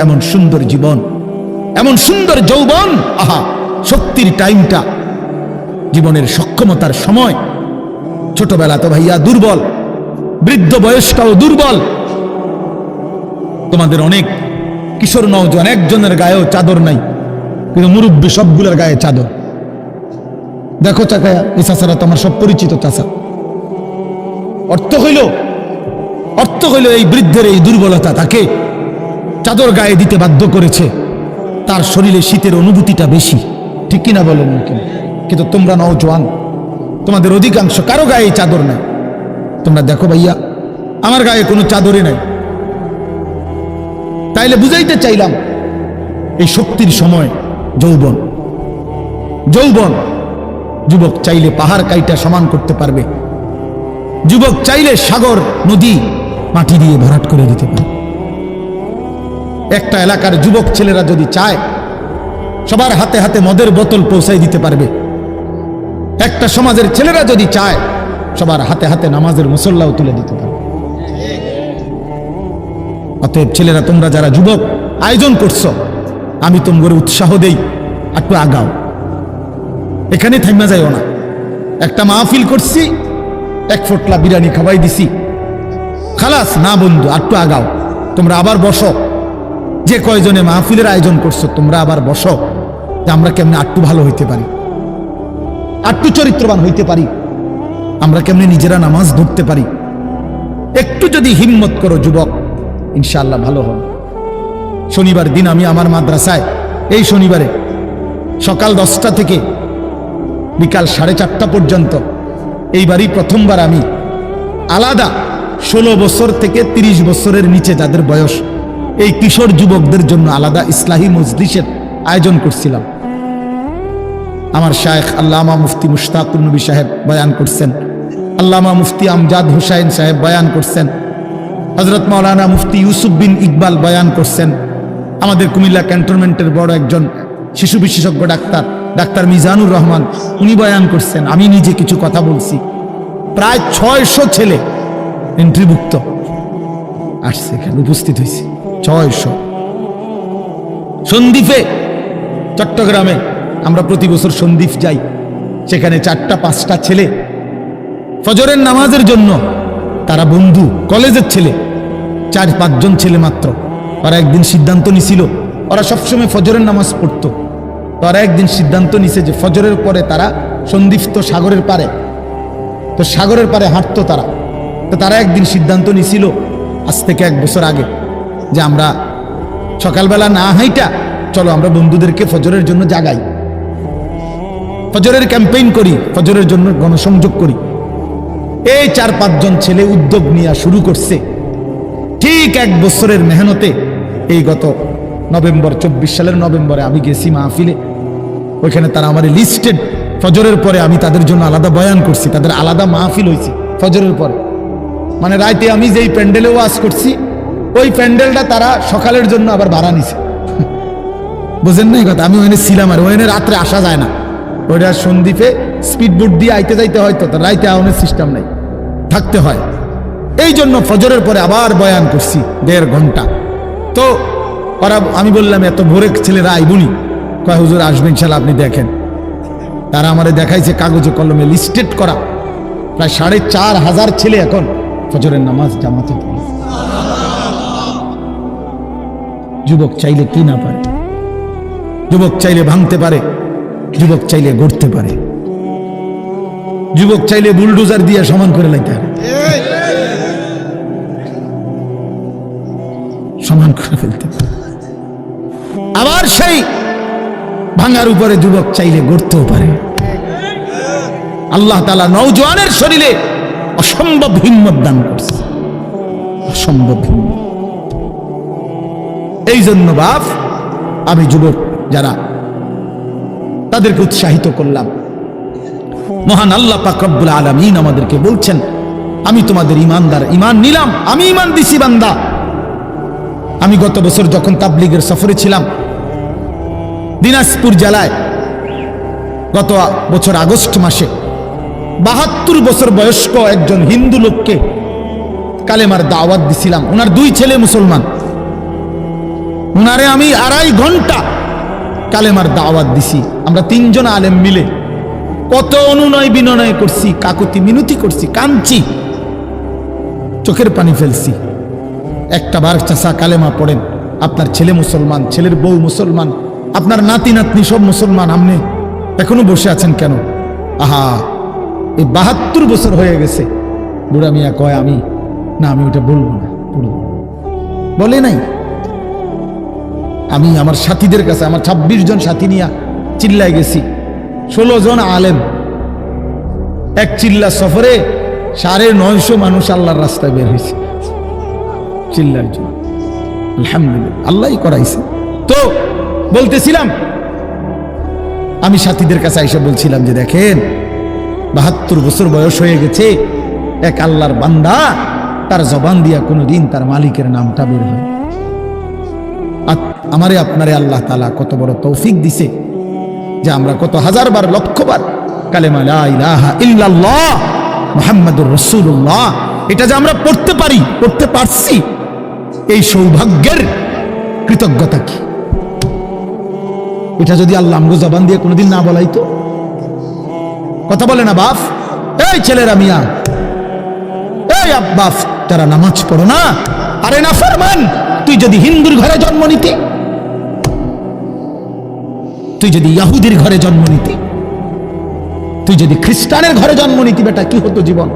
এমন সুন্দর জীবন, এমন সুন্দর যৌবন, আহা শক্তির টাইমটা, জীবনের সক্ষমতার সময়। ছোটবেলা তো ভাইয়া দুর্বল, বৃদ্ধ বয়সটাও দুর্বল। তোমাদের অনেক কিশোর নওজোয়ান একজনের গায়েও চাদর নাই, কিন্তু মুরব্বী সবগুলোর গায়ে চাদর। দেখো চাকায়া, এই চাচারা তো আমার সব পরিচিত চাচা। অর্থ হইল এই বৃদ্ধের এই দুর্বলতা তাকে চাদর গায়ে দিতে বাধ্য করেছে। তার শরীরে শীতের অনুভূতিটা বেশি, ঠিক কিনা বলেন না কেন? কিন্তু তোমরা নওজোয়ান, তোমাদের অধিকাংশ কারো গায়ে চাদর নাই। তোমরা দেখো ভাইয়া, আমার গায়ে কোনো চাদরই নাই। তাইলে বুঝাইতে চাইলাম এই শক্তির সময় যৌবন। যুবক চাইলে পাহাড় কাইটা সমান করতে পারবে, যুবক চাইলে সাগর নদী মাটি দিয়ে ভরাট করে দিতে পারে। একটা এলাকার যুবক ছেলেরা যদি চায়, সবার হাতে হাতে মদের বোতল পৌঁছাই দিতে পারবে। একটা সমাজের ছেলেরা যদি চায়, সবার হাতে হাতে নামাজের মুসল্লাও তুলে দিতে পারবে। অতএব ছেলেরা, তোমরা যারা যুবক আয়োজন করছো, আমি তোমাদের উৎসাহ দেই, একটু আগাও, এখানে থাইমা যাইও না। একটা মাহফিল করছি, এক ফোটলা বিরিয়ানি খাওয়াই দিছি, খালাস না বন্ধু, একটু আগাও। তোমরা আবার বসো, যে কয়জনে মাহফিলের আয়োজন করছো তোমরা আবার বসো, যে আমরা কেমনে একটু ভালো হইতে পারি, একটু চরিত্রবান হইতে পারি, আমরা কেমনে নিজেরা নামাজ ধরতে পারি। একটু যদি হিম্মত করো যুবক, ইনশাআল্লাহ ভালো হবে। শনিবার দিন আমি আমার মাদ্রাসায়, এই শনিবারে সকাল 10টা থেকে বিকাল 4:30 পর্যন্ত, এইবারই প্রথমবার আমি আলাদা 16 বছর থেকে 30 বছরের নিচে যাদের বয়স, এই কিশোর যুবকদের জন্য আলাদা ইসলাহি মজলিসের আয়োজন করছিলাম। আমার শায়েখ আল্লামা মুফতি মুশতাকুর নবী সাহেব বয়ান করছেন, আল্লামা মুফতি আমজাদ হুসাইন সাহেব বয়ান করছেন, হযরত মাওলানা মুফতি ইউসুফ বিন ইকবাল বয়ান করছেন, আমাদের কুমিল্লা ক্যান্টনমেন্টের বড় একজন শিশু বিশেষজ্ঞ ডাক্তার মিজানুর রহমান, উনি বয়ান করছেন, আমি নিজে কিছু কথা বলছি। প্রায় 600 ছেলে এন্ট্রিভুক্ত আসছে, এখানে উপস্থিত হয়েছে 600। সন্দ্বীপে, চট্টগ্রামে আমরা প্রতি বছর সন্দ্বীপ যাই, সেখানে 4টা-5টা ছেলে ফজরের নামাজের জন্য, তারা বন্ধু, কলেজের ছেলে, 4-5 জন ছেলে মাত্র। ওরা একদিন সিদ্ধান্ত নিছিল, ওরা সবসময় ফজরের নামাজ পড়তো, তারা একদিন সিদ্ধান্ত নিছে যে ফজরের পরে তারা সন্দ্বীপ তো সাগরের পারে, তো সাগরের পারে হাঁটতো তারা। তো তারা একদিন সিদ্ধান্ত নিছিল আজ থেকে 1 বছর আগে, যে আমরা সকালবেলা না হাইটা চলো আমরা বন্ধুদেরকে ফজরের জন্য জাগাই, ফজরের ক্যাম্পেইন করি, ফজরের জন্য গণসংযোগ করি। এই 4-5 জন ছেলে উদ্যোগ নিয়ে শুরু করছে। ঠিক 1 বছরের মেহনতে এই গত নভেম্বর, 24 সালের নভেম্বরে আমি গেছি মাহফিলে, ওইখানে তারা আমার লিস্টেড, ফজরের পরে আমি তাদের জন্য আলাদা বয়ান করছি, তাদের আলাদা মাহফিল হয়েছে ফজরের পরে। মানে রাইতে আমি যেই প্যান্ডেলে ওয়াজ করছি, ওই প্যান্ডেলটা তারা সকালের জন্য আবার ভাড়া নিছে। বুঝেন না এই কথা? আমি ওখানে ছিলাম, আর ওখানে রাত্রে আসা যায় না, ওইটা সন্দ্বীপে স্পিডবোট দিয়ে আইতে যাইতে হয়, তো রাইতে আওয়ানোর সিস্টেম নাই, থাকতে হয়। এই জন্য ফজরের পরে আবার বয়ান করছি 1.5 ঘন্টা। তো ওরা, আমি বললাম এত ভোরে ছেলেরা আইবুনি, কয় হুজুর আসবেন ইনশাআল্লাহ, আপনি দেখেন। তারা আমারে দেখাইছে কাগজে কলমে লিস্টেড করা, প্রায় 4,500 ছেলে এখন ফজরের নামাজ জামাতে পড়ে। যুবক চাইলে কি না পারে, যুবক চাইলে ভাঙতে পারে, যুবক চাইলে গড়তে পারে, যুবক চাইলে বুলডোজার দিয়ে সমান করে লাইতে পারে, সমান করে ফেলতে পারে। আবার সেই ভাঙার উপরে যুবক চাইলে গড়তেও পারে। আল্লাহ তাআলা নওজোয়ানের শরীরে অসম্ভব হিম্মত দান করছে, অসম্ভব হিম্মত। এই জন্য বাপ, আমি যুবক যারা, তাদেরকে উৎসাহিত করলাম। মহান আল্লাহ পাক রব্বুল আলামিন আমাদেরকে বলছেন, আমি তোমাদের ইমানদার, ইমান নিলাম, আমি ইমান দিছি বান্দা। আমি গত বছর যখন তাবলীগের সফরে ছিলাম দিনাজপুর জেলায়, গত বছর আগস্ট মাসে 72 বছর বয়স্ক একজন হিন্দু লোককে কালেমার দাওয়াত দিছিলাম। ওনার 2 ছেলে মুসলমান, উনারে আমি 2.5 ঘন্টা কালেমার দাওয়াত দিছি। আমরা 3 জন আলেম মিলে কত অনুনয় বিনয় করছি, কাকুতি মিনতি করছি, কাঁদছি, চোখের পানি ফেলছি। একটা বার চাচা কালেমা পড়েন, আপনার ছেলে মুসলমান, ছেলের বউ মুসলমান, আপনার নাতি নাতনি সব মুসলমান, আপনি এখনো বসে আছেন কেন? আহা, এই 72 বছর হয়ে গেছে। বুড়া মিয়া কয় আমি ওটা বলবো না, বলে নাই। আমি আমার সাথীদের কাছে, আমার 26 জন সাথী নিয়ে চিল্লায় গেছি, 16 জন আলেম, এক চিল্লা সফরে 950 মানুষ আল্লাহর রাস্তায় বের হয়েছে চিল্লার জন্য। আলহামদুলিল্লাহ, আল্লাহই করাইছে। তো বলতেছিলাম, আমি সাথীদের কাছে এসে বলছিলাম যে দেখেন 72 বছর বয়স হয়ে গেছে, এক আল্লাহর বান্দা, তার জবান দিয়া কোনোদিন তার মালিকের নামটা বের হয়। আমারে আপনারে আল্লাহ তাআলা কত বড় তৌফিক দিছে যে আমরা কত হাজারবার, লক্ষবার কালেমা লা ইলাহা ইল্লাল্লাহ মুহাম্মাদুর রাসূলুল্লাহ এটা যে আমরা পড়তে পারি, পড়তে পারছি, এই সৌভাগ্যের কৃতজ্ঞতা কি? এটা যদি আল্লাহ আমগো জবান দিয়ে কোনোদিন না বলাইতো। কথা বলে না বাপ, এই ছেলেরা মিয়া, এই আব্বাস, যারা নামাজ পড়ো না, আরে না ফরমান, তুই যদি হিন্দুর ঘরে জন্ম নিতে, তুই যদি ইহুদির ঘরে জন্ম নিতে, তুই যদি খ্রিস্টানের ঘরে জন্ম নিতি, বেটা কি হতো জীবন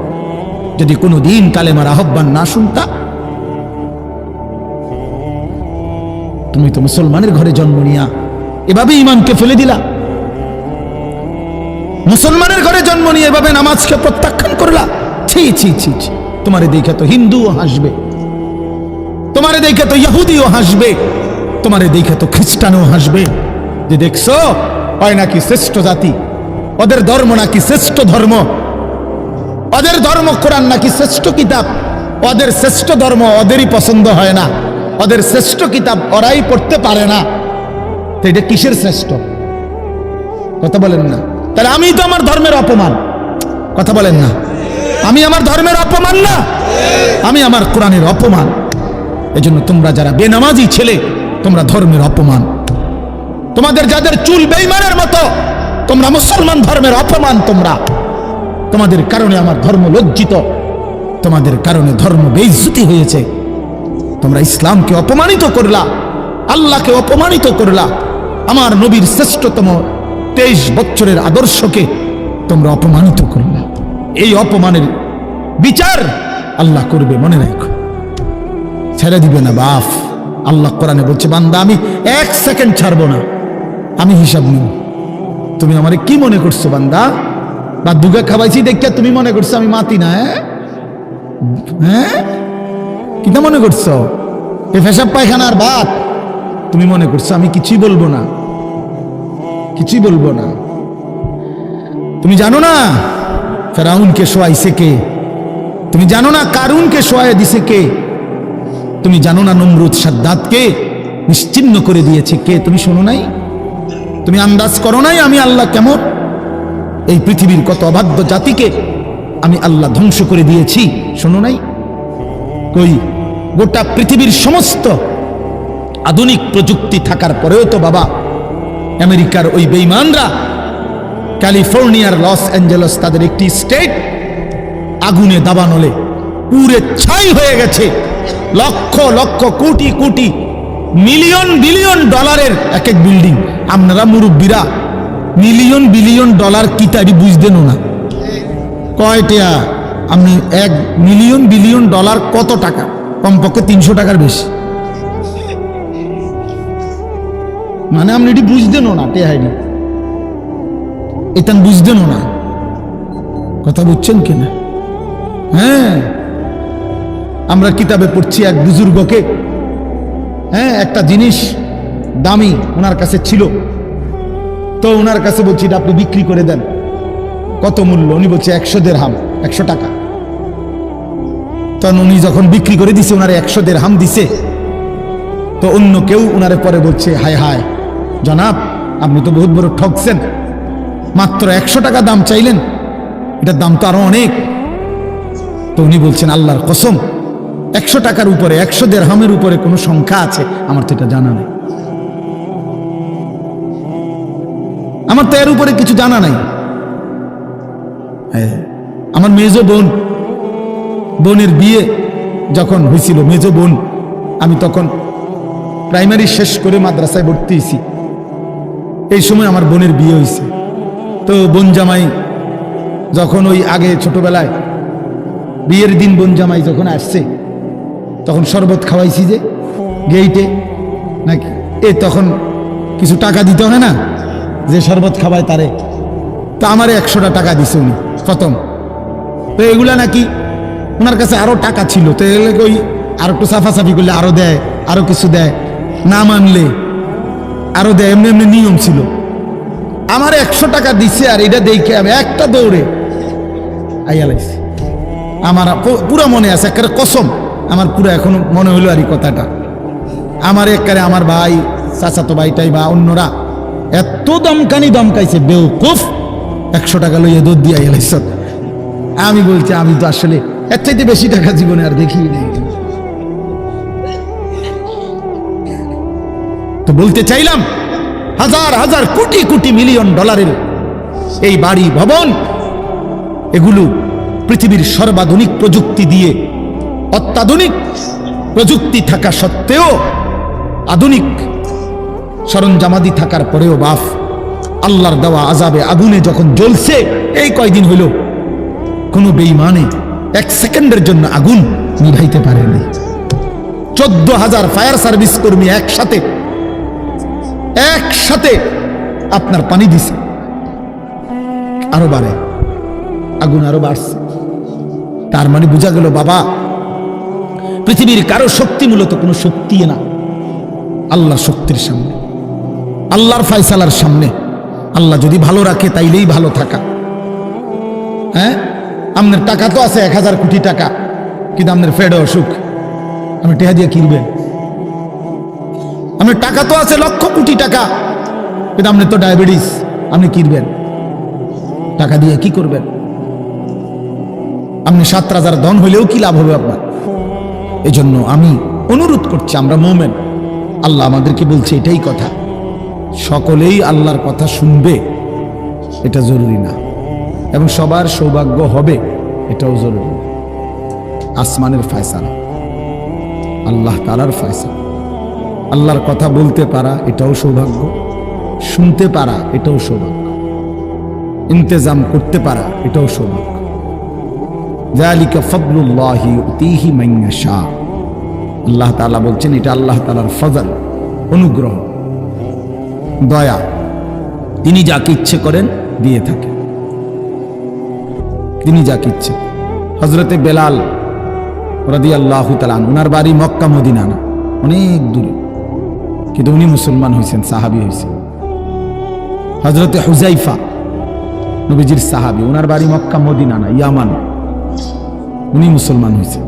যদি কোনোদিন কালেমার আহ্বান না শুনতা? তুমি তো মুসলমানের ঘরে জন্ম নিয়া এভাবে ইমানকে ফেলে দিলা, মুসলমানের ঘরে জন্ম নিয়ে এভাবে নামাজকে প্রত্যাখ্যান করলা। ছি ছি ছি ছি, তোমারে দেখে তো হিন্দুও হাসবে, তোমারে দেখে তো ইহুদিও হাসবে, তোমারে দেখে তো খ্রিস্টানও হাসবে, যে দেখছো হয় নাকি শ্রেষ্ঠ জাতি, ওদের ধর্ম নাকি শ্রেষ্ঠ ধর্ম, ওদের ধর্ম কোরআন নাকি শ্রেষ্ঠ কিতাব, ওদের শ্রেষ্ঠ ধর্ম ওদেরই পছন্দ হয় না, ওদের শ্রেষ্ঠ কিতাব ওরাই পড়তে পারে না। তো এটা কিসের শ্রেষ্ঠ? কথা বলেন না। তাহলে আমি তো আমার ধর্মের অপমান। কথা বলেন না, আমি আমার ধর্মের অপমান না, আমি আমার কোরআনের অপমান। এজন্য তোমরা যারা বেনামাজি ছেলে, তোমরা ধর্মের অপমান। তোমাদের যাদের চুল বেঈমানের মতো, তোমরা মুসলমান ধর্মের অপমান। তোমাদের কারণে আমার ধর্ম লজ্জিত, তোমাদের কারণে ধর্ম বেইজ্জতি হয়েছে। তোমরা ইসলামকে অপমানিত করলা, আল্লাহকে অপমানিত করলা, আমার নবীর শ্রেষ্ঠতম 23 বছরের আদর্শকে তোমরা অপমানিত করলা। এই অপমানের বিচার আল্লাহ করবে, মনে রাখো, ছেড়ে দিবে না বাপ। আল্লাহ কোরআনে বলছে, বান্দা আমি 1 সেকেন্ড ছাড়বো না, আমি হিসাব নিব। তুমি আমারে কি মনে করছো বান্দা? বা দুগা খাওয়াইছি দেখিয়া তুমি মনে করছো আমি মাতি না? হ্যাঁ, কিটা মনে করছো? এ পেশাব পায়খানার ভাত তুমি মনে করছো আমি কিছুই বলবো না, কিছুই বলবো না। তুমি জানো না ফেরাউনকে শোয়াইছে কে? তুমি জানো না কারুনকে শোয়াই দিছে কে? তুমি জানো না নমরুদ সাদ্দাতকে নিশ্চিহ্ন করে দিয়েছে কে? তুমি শোনো নাই? তুমি আন্দাজ করো নাই আমি আল্লাহ কেমন? এই পৃথিবীর কত অবাধ্য জাতিকে আমি আল্লাহ ধ্বংস করে দিয়েছি, শোনো নাই? কই, গোটা পৃথিবীর সমস্ত আধুনিক প্রযুক্তি থাকার পরেও তো বাবা আমেরিকার ওই বেঈমানরা ক্যালিফোর্নিয়ার লস অ্যাঞ্জেলস তাদের একটি স্টেট আগুনে দাবানলে পুরে ছাই হয়ে গেছে। লক্ষ লক্ষ কোটি কোটি মিলিয়ন বিলিয়ন ডলারের এক এক বিল্ডিং। আপনারা মুরব্বীরা মিলিয়ন বিলিয়ন ডলার কি তাই বুঝতেন না? কয়টা? আপনি 1 মিলিয়ন বিলিয়ন ডলার কত টাকা? কমপক্ষে 300 টাকার বেশি। মানে আপনি এটি বুঝতেন না, টেহাইনি এটা বুঝতেন না। কথা বুঝছেন কিনা? হ্যাঁ, আমরা কিতাবে পড়ছি এক বুজুর্গকে, হ্যাঁ, একটা জিনিস দামি ওনার কাছে ছিল, তো ওনার কাছে বলছি এটা আপনি বিক্রি করে দেন। কত মূল্য? উনি বলছে 100 দিরহাম, 100 টাকা। তখন উনি যখন বিক্রি করে দিছে, ওনারে 100 দিরহাম দিছে। তো অন্য কেউ ওনারে পরে বলছে, হায় হায় জনাব, আপনি তো বহুত বড় ঠকছেন, মাত্র 100 টাকা দাম চাইলেন, এটার দাম তো আরো অনেক। তো উনি বলছেন, আল্লাহর কসম 100 টাকার উপরে, 100 দিরহামের উপরে কোনো সংখ্যা আছে? আমার তো এটা জানা নেই। আমার তো এর উপরে কিছু জানা নাই। আমার মেজো বোনের বিয়ে যখন হয়েছিল, মেজো বোন, আমি তখন প্রাইমারি শেষ করে মাদ্রাসায় ভর্তি হয়েছি। এই সময় আমার বোনের বিয়ে হয়েছে। তো বোন জামাই যখন ওই আগে ছোটবেলায় বিয়ের দিন বোন জামাই যখন আসছে, তখন শরবত খাওয়াইছি যে গেইটে নাকি, তখন কিছু টাকা দিতে হয় না, যে শরবত খাওয়ায় তারে। তো আমারে 100টা টাকা দিছে উনি প্রথম। তো এগুলা নাকি ওনার কাছে আরো টাকা ছিল, তো এগুলোকে ওই আর একটু সাফাসাফি করলে আরো দেয়, আরো কিছু দেয়, না মানলে আরো দেয়, এমনি এমনি নিয়ম ছিল। আমার 100 টাকা দিছে, আর এটা দেখে আমি একটা দৌড়ে আইয়া লাইছি। আমার পুরো মনে আছে, একটা কসম আমার পুরো এখনো মনে হইলো আর এই কথাটা। আমার একবারে আমার ভাই, চাচাতো ভাইটাই বা অন্যরা এত দমকাইছে, বেউকুফ, 100 টাকা লইয়া দৌড় দিয়ে আইয়া লাইছ। আমি বলছি আমি তো আসলে এর চাইতে বেশি টাকা জীবনে আর দেখি নেই। তো বলতে চাইলাম, হাজার হাজার কোটি কোটি মিলিয়ন ডলারের এই বাড়ি ভবন, এগুলো পৃথিবীর সর্বাধুনিক প্রযুক্তি দিয়ে, অত্যাধুনিক প্রযুক্তি থাকা সত্ত্বেও, আধুনিক সরঞ্জামাদি থাকার পরেও বাপ আল্লাহর দেওয়া আযাবে আগুনে যখন জ্বলছে, এই কয়দিন হইল কোনো বেঈমানে 1 সেকেন্ডের জন্য আগুন নিভাইতে পারেনি। 14,000 ফায়ার সার্ভিস কর্মী একসাথে আপনার পানি দিছে, আরো বাড়ে, আগুন আরো বাড়ছে। তার মানে বোঝা গেল বাবা, পৃথিবীর কারো শক্তি মূলত কোনো শক্তি না, আল্লাহর শক্তির সামনে, আল্লাহর ফায়সালার সামনে। আল্লাহ যদি ভালো রাখে তাইলেই ভালো থাকা। হ্যাঁ, আপনার টাকা তো আছে 1000 কোটি টাকা, কিন্তু আপনার ফেডে অসুখ, আপনি টেহা দিয়ে কিনবেন। আপনার টাকা তো আছে লক্ষ কোটি টাকা, কিন্তু আপনার তো ডায়াবেটিস, আপনি কিনবেন টাকা দিয়ে কি করবেন? আপনি 7 রাজার ধন হইলেও কি লাভ হবে আপনার? এই জন্য আমি অনুরোধ করছি, আমরা মোমেন, আল্লাহ আমাদেরকে বলছে এটাই কথা, সকলেই আল্লাহর কথা শুনবে এটা জরুরি না, এবং সবার সৌভাগ্য হবে এটাও জরুরি না। আসমানের ফয়সালা, আল্লাহ তাআলার ফয়সালা। আল্লাহর কথা বলতে পারা এটাও সৌভাগ্য, শুনতে পারা এটাও সৌভাগ্য, ইন্তেজাম করতে পারা এটাও সৌভাগ্য। যালিকা ফাদলুল্লাহি ইউতিহি মান ইয়াশা। আল্লাহ তাআলা বলছেন এটা আল্লাহ তাআলার ফজল, অনুগ্রহ, দয়া। তিনি যাকে ইচ্ছে করেন দিয়ে থাকেন, তিনি যাকে ইচ্ছে। হযরতে বেলাল রাদিয়াল্লাহু তাআলা ওনার বাড়ি মক্কা মদিনা না, অনেক দূরে, কিন্তু উনি মুসলমান হয়েছেন, সাহাবী হয়েছেন। হযরতে হুযাইফা নবীজির সাহাবী, ওনার বাড়ি মক্কা মদিনা না, ইয়ামান, উনি মুসলমান হয়েছেন,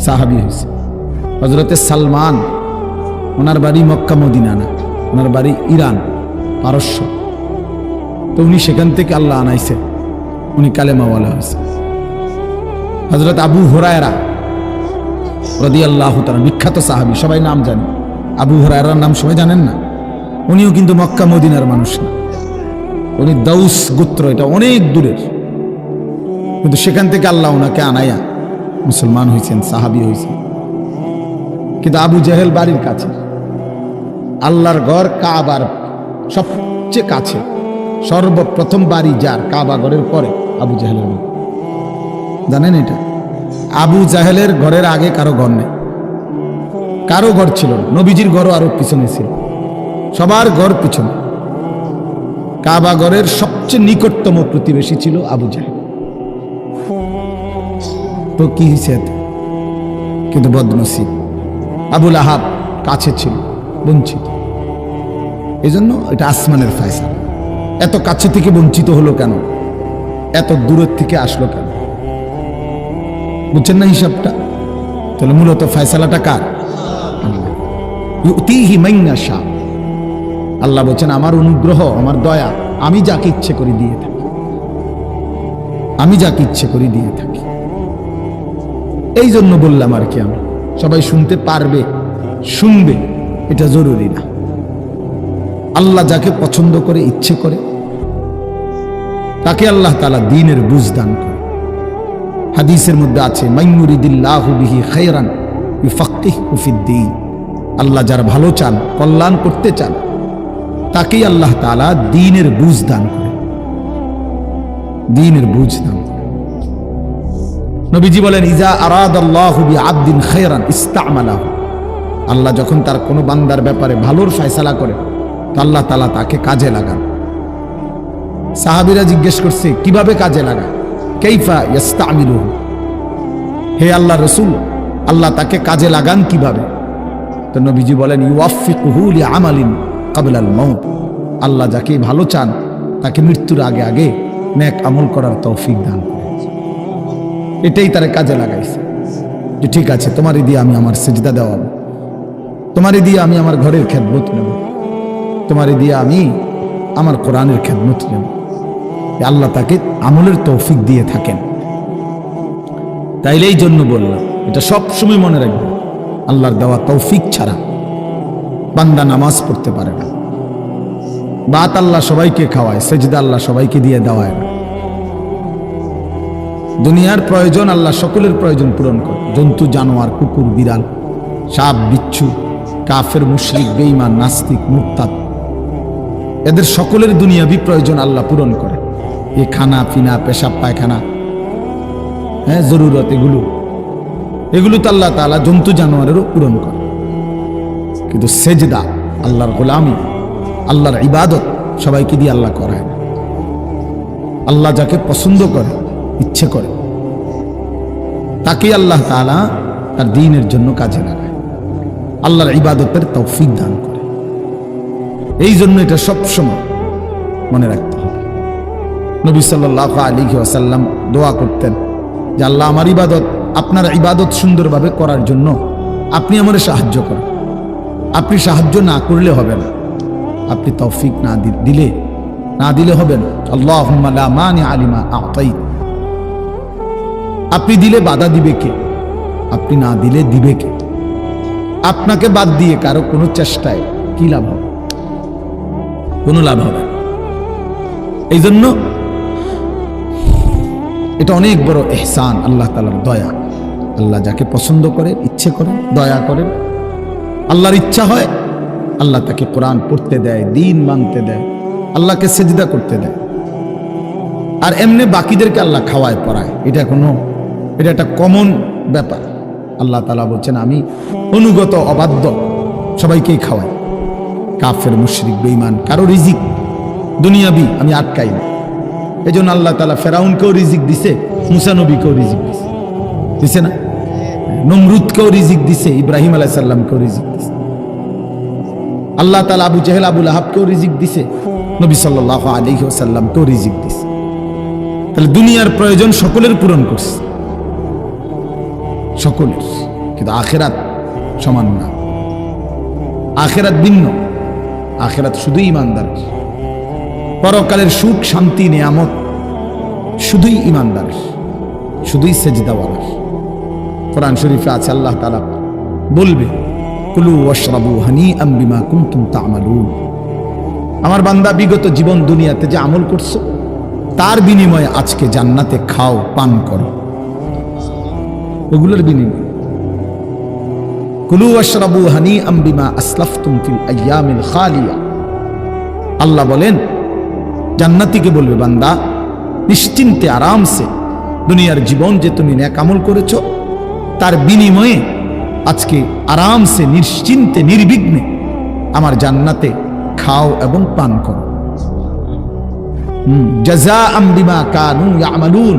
সাহাবী হয়েছে। হযরতে সালমান, ওনার বাড়ি মক্কা মদিনা না, ওনার বাড়ি ইরান, পারস্য। তো উনি সেখান থেকে আল্লাহ আনাইছে, উনি কালেমাওয়ালা হয়েছে। হযরত আবু হুরায়রা রাদিয়াল্লাহু তাআলা, বিখ্যাত সাহাবী, সবাই নাম জানে। আবু হুরায়রার নাম সবাই জানেন না? উনিও কিন্তু মক্কা মদিনার মানুষ না, উনি দাউস গোত্র, এটা অনেক দূরের, কিন্তু সেখান থেকে আল্লাহ ওনাকে আনাইয়া মুসলমান হয়েছেন, সাহাবী হয়েছেন। কিন্তু আবু জেহেল বাড়ির কাছে, আল্লাহর ঘর কাবার সবচেয়ে কাছে, সর্বপ্রথম বাড়ি যার কাবা ঘরের পরে আবু জেহেলের ঘর। জানেন এটা? আবু জাহেলের ঘরের আগে কারো ঘর নেই, কারো ঘর ছিল না, নবীজির ঘরও আরো পিছনে ছিল, সবার ঘর পিছনে। কাবা ঘরের সবচেয়ে নিকটতম প্রতিবেশী ছিল আবু জাহেল। তো কি হয়েছে? কিন্তু বদনসিব, আবুল আহাব কাছে ছিল, বঞ্চিত। এই জন্য এটা আসমানের ফয়সালা। এত কাছে থেকে বঞ্চিত হলো কেন? এত দূরের থেকে আসলো কেন? বুঝছেন না হিসাবটা? তাহলে মূলত ফয়সালাটা কার? ইউতিহি মান ইয়াশা। আল্লাহ বলছেন আমার অনুগ্রহ, আমার দয়া, আমি যাকে ইচ্ছে করি দিয়ে থাকি, আমি যাকে ইচ্ছে করি দিয়ে থাকি। এই জন্য বললাম আর কি, আমি সবাই শুনতে পারবে, শুনবে, এটা জরুরি না। আল্লাহ যাকে পছন্দ করে, ইচ্ছে করে, তাকে আল্লাহ তাআলা দ্বীনের বুঝ দান করে। হাদিসের মধ্যে আছে, মাইয়ুরিদিল্লাহু বিহি খায়রান ইউফাক্কিহু ফিদ্দীন। আল্লাহ যার ভালো চান, কল্যাণ করতে চান, তাকেই আল্লাহ তাআলা দ্বীনের বুঝ দান করে, দ্বীনের বুঝ দান করে। নবীজি বলেন, ইজা আরাদাল্লাহু বিআবদিন খায়রান ইস্তা'মালাহু। আল্লাহ যখন তার কোনো বান্দার ব্যাপারে ভালোর ফয়সালা করে, তো আল্লাহ তাআলা তাকে কাজে লাগান। সাহাবীরা জিজ্ঞেস করছে, কিভাবে কাজে লাগায়? কাইফা ইস্তা'মিলুহু, হে আল্লাহ রাসূল, আল্লাহ তাকে কাজে লাগান কিভাবে? তো নবীজি বলেন, ইউওয়াফিকুহু লিআমালিন ক্বাবলাল মাউত। আল্লাহ যাকে ভালো চান, তাকে মৃত্যুর আগে আগে নেক আমল করার তৌফিক দান করেন। এটাই তার কাজে লাগাইছে, যে ঠিক আছে, তোমারই দিয়ে আমি আমার সিজদা দেওয়াবো, তোমারই দিয়ে আমি আমার ঘরের খেদমত নেব, তোমারই দিয়ে আমি আমার কোরআনের খেদমত নেব। আল্লাহ তাকে আমলের তৌফিক দিয়ে থাকেন। তাইলে এই জন্য বললাম, এটা সব সময় মনে রাখবে, আল্লাহর দেওয়া তৌফিক ছাড়া বান্দা নামাজ পড়তে পারে না। বাত আল্লাহ সবাইকে খাওয়ায়, সেজদা আল্লাহ সবাইকে দিয়ে দেওয়ায় না। দুনিয়ার প্রয়োজন আল্লাহ সকলের প্রয়োজন পূরণ করে। জন্তু, জানোয়ার, কুকুর, বিড়াল, সাপ, বিচ্ছু, কাফের, মুশরিক, বেঈমান, নাস্তিক, মুরতাদ, এদের সকলের দুনিয়াবি প্রয়োজন আল্লাহ পূরণ করে। এই খানা পিনা, পেশাব পায়খানা, হ্যাঁ, জরুরত, এগুলো তো আল্লাহ তাআলা জন্তু জানোয়ারেরও পূরণ করে। কিন্তু সেজদা, আল্লাহর গোলামি, আল্লাহর ইবাদত সবাইকে দিয়ে আল্লাহ করায় না। আল্লাহ যাকে পছন্দ করে, ইচ্ছে করে, তাকে আল্লাহ তাআলা তার দ্বীনের জন্য কাজে লাগায়, আল্লাহর ইবাদতের তৌফিক দান করে। এই জন্য এটা সবসময় মনে রাখতে হবে। নবী সাল্লাল্লাহু আলাইহি ওয়াসাল্লাম দোয়া করতেন যে, আল্লাহ আমার ইবাদত, আপনার ইবাদত সুন্দরভাবে করার জন্য আপনি আমার সাহায্য করেন। আপনি সাহায্য না করলে হবে না, আপনি তৌফিক না দিলে হবে না। আল্লাহুম্মা লা মানিআ লিমা আ'তাইত। আপনি দিলে বাধা দিবে কে? আপনি না দিলে দিবে কে? আপনাকে বাদ দিয়ে কারো কোনো চেষ্টায় কি লাভ হবে? কোনো লাভ হবে। এই জন্য এটা অনেক বড় ইহসান, আল্লাহ তাআলার দয়া। আল্লাহ যাকে পছন্দ করে, ইচ্ছে করে, দয়া করেন, আল্লাহর ইচ্ছা হয়, আল্লাহ তাকে কোরআন পড়তে দেয়, দ্বীন মানতে দেয়, আল্লাহকে সিজদা করতে দেয়। আর এমনি বাকিদেরকে আল্লাহ খাওয়ায়, পড়ায়। এটা একটা কমন ব্যাপার। আল্লাহ তাআলা বলছেন, আমি অনুগত অবাধ্য সবাইকেই খাওয়াই। কাফের, মুশরিক, বেঈমান, কারো রিজিক দুনিয়াবি আমি আটকাই না। এই জন্য আল্লাহ তাআলা ফেরাউনকেও রিজিক দিছে, মুসা নবীকেও রিজিক দিছে না? নমরুদকেও রিজিক দিছে, ইব্রাহিম আলাইহিস সালামকেও রিজিক দিছে। আল্লাহ তাআলা আবু জেহেল, আবু লাহাবকেও রিজিক দিছে, নবী সাল্লাল্লাহু আলাইহি ওয়াসাল্লামকেও রিজিক দিছে। তাহলে দুনিয়ার প্রয়োজন সকলের পূরণ করছে, সকলের। কিন্তু আখিরাত সমান না, আখিরাত ভিন্ন। আখিরাত শুধুই ইমানদারের। পরকালের সুখ, শান্তি, নিয়ামত শুধুই ইমানদারের, শুধুই সেজদাওয়ালার। কোরআন শরীফে আছে, আল্লাহ তাআলা বলবে, কুলু ওয়াশরাবু হানিআম বিমা কুনতুম তা'মালুন। আমার বান্দা, বিগত জীবন দুনিয়াতে যে আমল করছো, তার বিনিময়ে আজকে জান্নাতে খাও, পান করো, ওগুলোর বিনিময়ে। কুলু ওয়াশরাবু হানিআম বিমা আসলাফতুম ফিল আইয়ামিল খালিয়া। আল্লাহ বলেন, জান্নাতীকে বলবে, বান্দা নিশ্চিন্তে আরামসে দুনিয়ার জীবন যে তুমি নেক আমল করেছো, তার বিনিময়ে আজকে আরামসে, নিশ্চিন্তে, নির্বিঘ্নে আমার জান্নাতে খাও এবং পান করো। জাযাআম বিমা কানু ইয়ামালুন।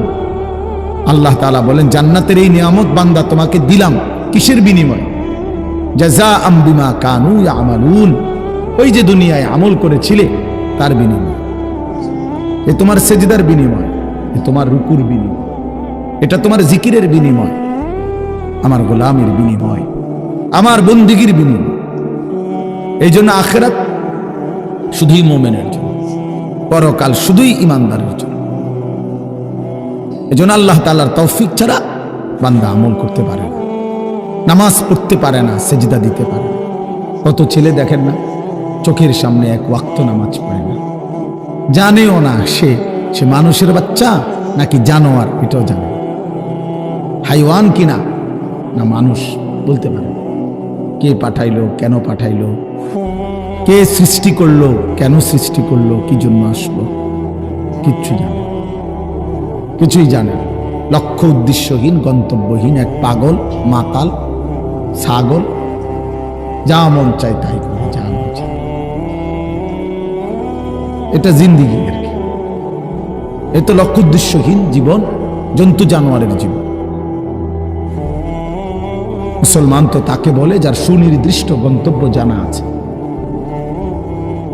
আল্লাহ তাআলা বলেন, জান্নাতের এই নিয়ামত বান্দা তোমাকে দিলাম কিসের বিনিময়ে? জাযাআম বিমা কানু ইয়ামালুন। ওই যে দুনিয়ায় আমল করেছিলে তার বিনিময়। এ তোমার সেজদার বিনিময়, এ তোমার রুকুর বিনিময়, এটা তোমার জিকিরের বিনিময়, আমার গোলামের বিনিময়, আমার বন্দিগির বিনিময়। এই জন্য আখিরাত শুধুই মুমিনের জন্য, পরকাল শুধুই ইমানদারের জন্য। এই জন্য আল্লাহ তাআলার তৌফিক ছাড়া বান্দা আমল করতে পারে না, নামাজ পড়তে পারে না, সেজদা দিতে পারে না। কত ছেলে দেখেন না, চোখের সামনে এক ওয়াক্ত নামাজ পড়ে না, জানেও না সে মানুষের বাচ্চা নাকি জানোয়ার, এটাও জানে না। হাইওয়ান কিনা না মানুষ বলতে পারে না। কে পাঠাইলো, কেন পাঠাইলো, কে সৃষ্টি করলো, কেন সৃষ্টি করলো, কি জন্য আসলো, কিচ্ছু জানে না, কিছুই জানে না। লক্ষ্য উদ্দেশ্যহীন, গন্তব্যহীন এক পাগল, মাতাল, ছাগল, যা মন চায় তাই করে, যা মন চায়। এটা জিন্দিগি আর কি। এ তো লক্ষ্য উদ্দেশ্যহীন জীবন, জন্তু জানোয়ারের জীবন। মুসলমান তো তাকে বলে যার সুনির্দিষ্ট গন্তব্য জানা আছে।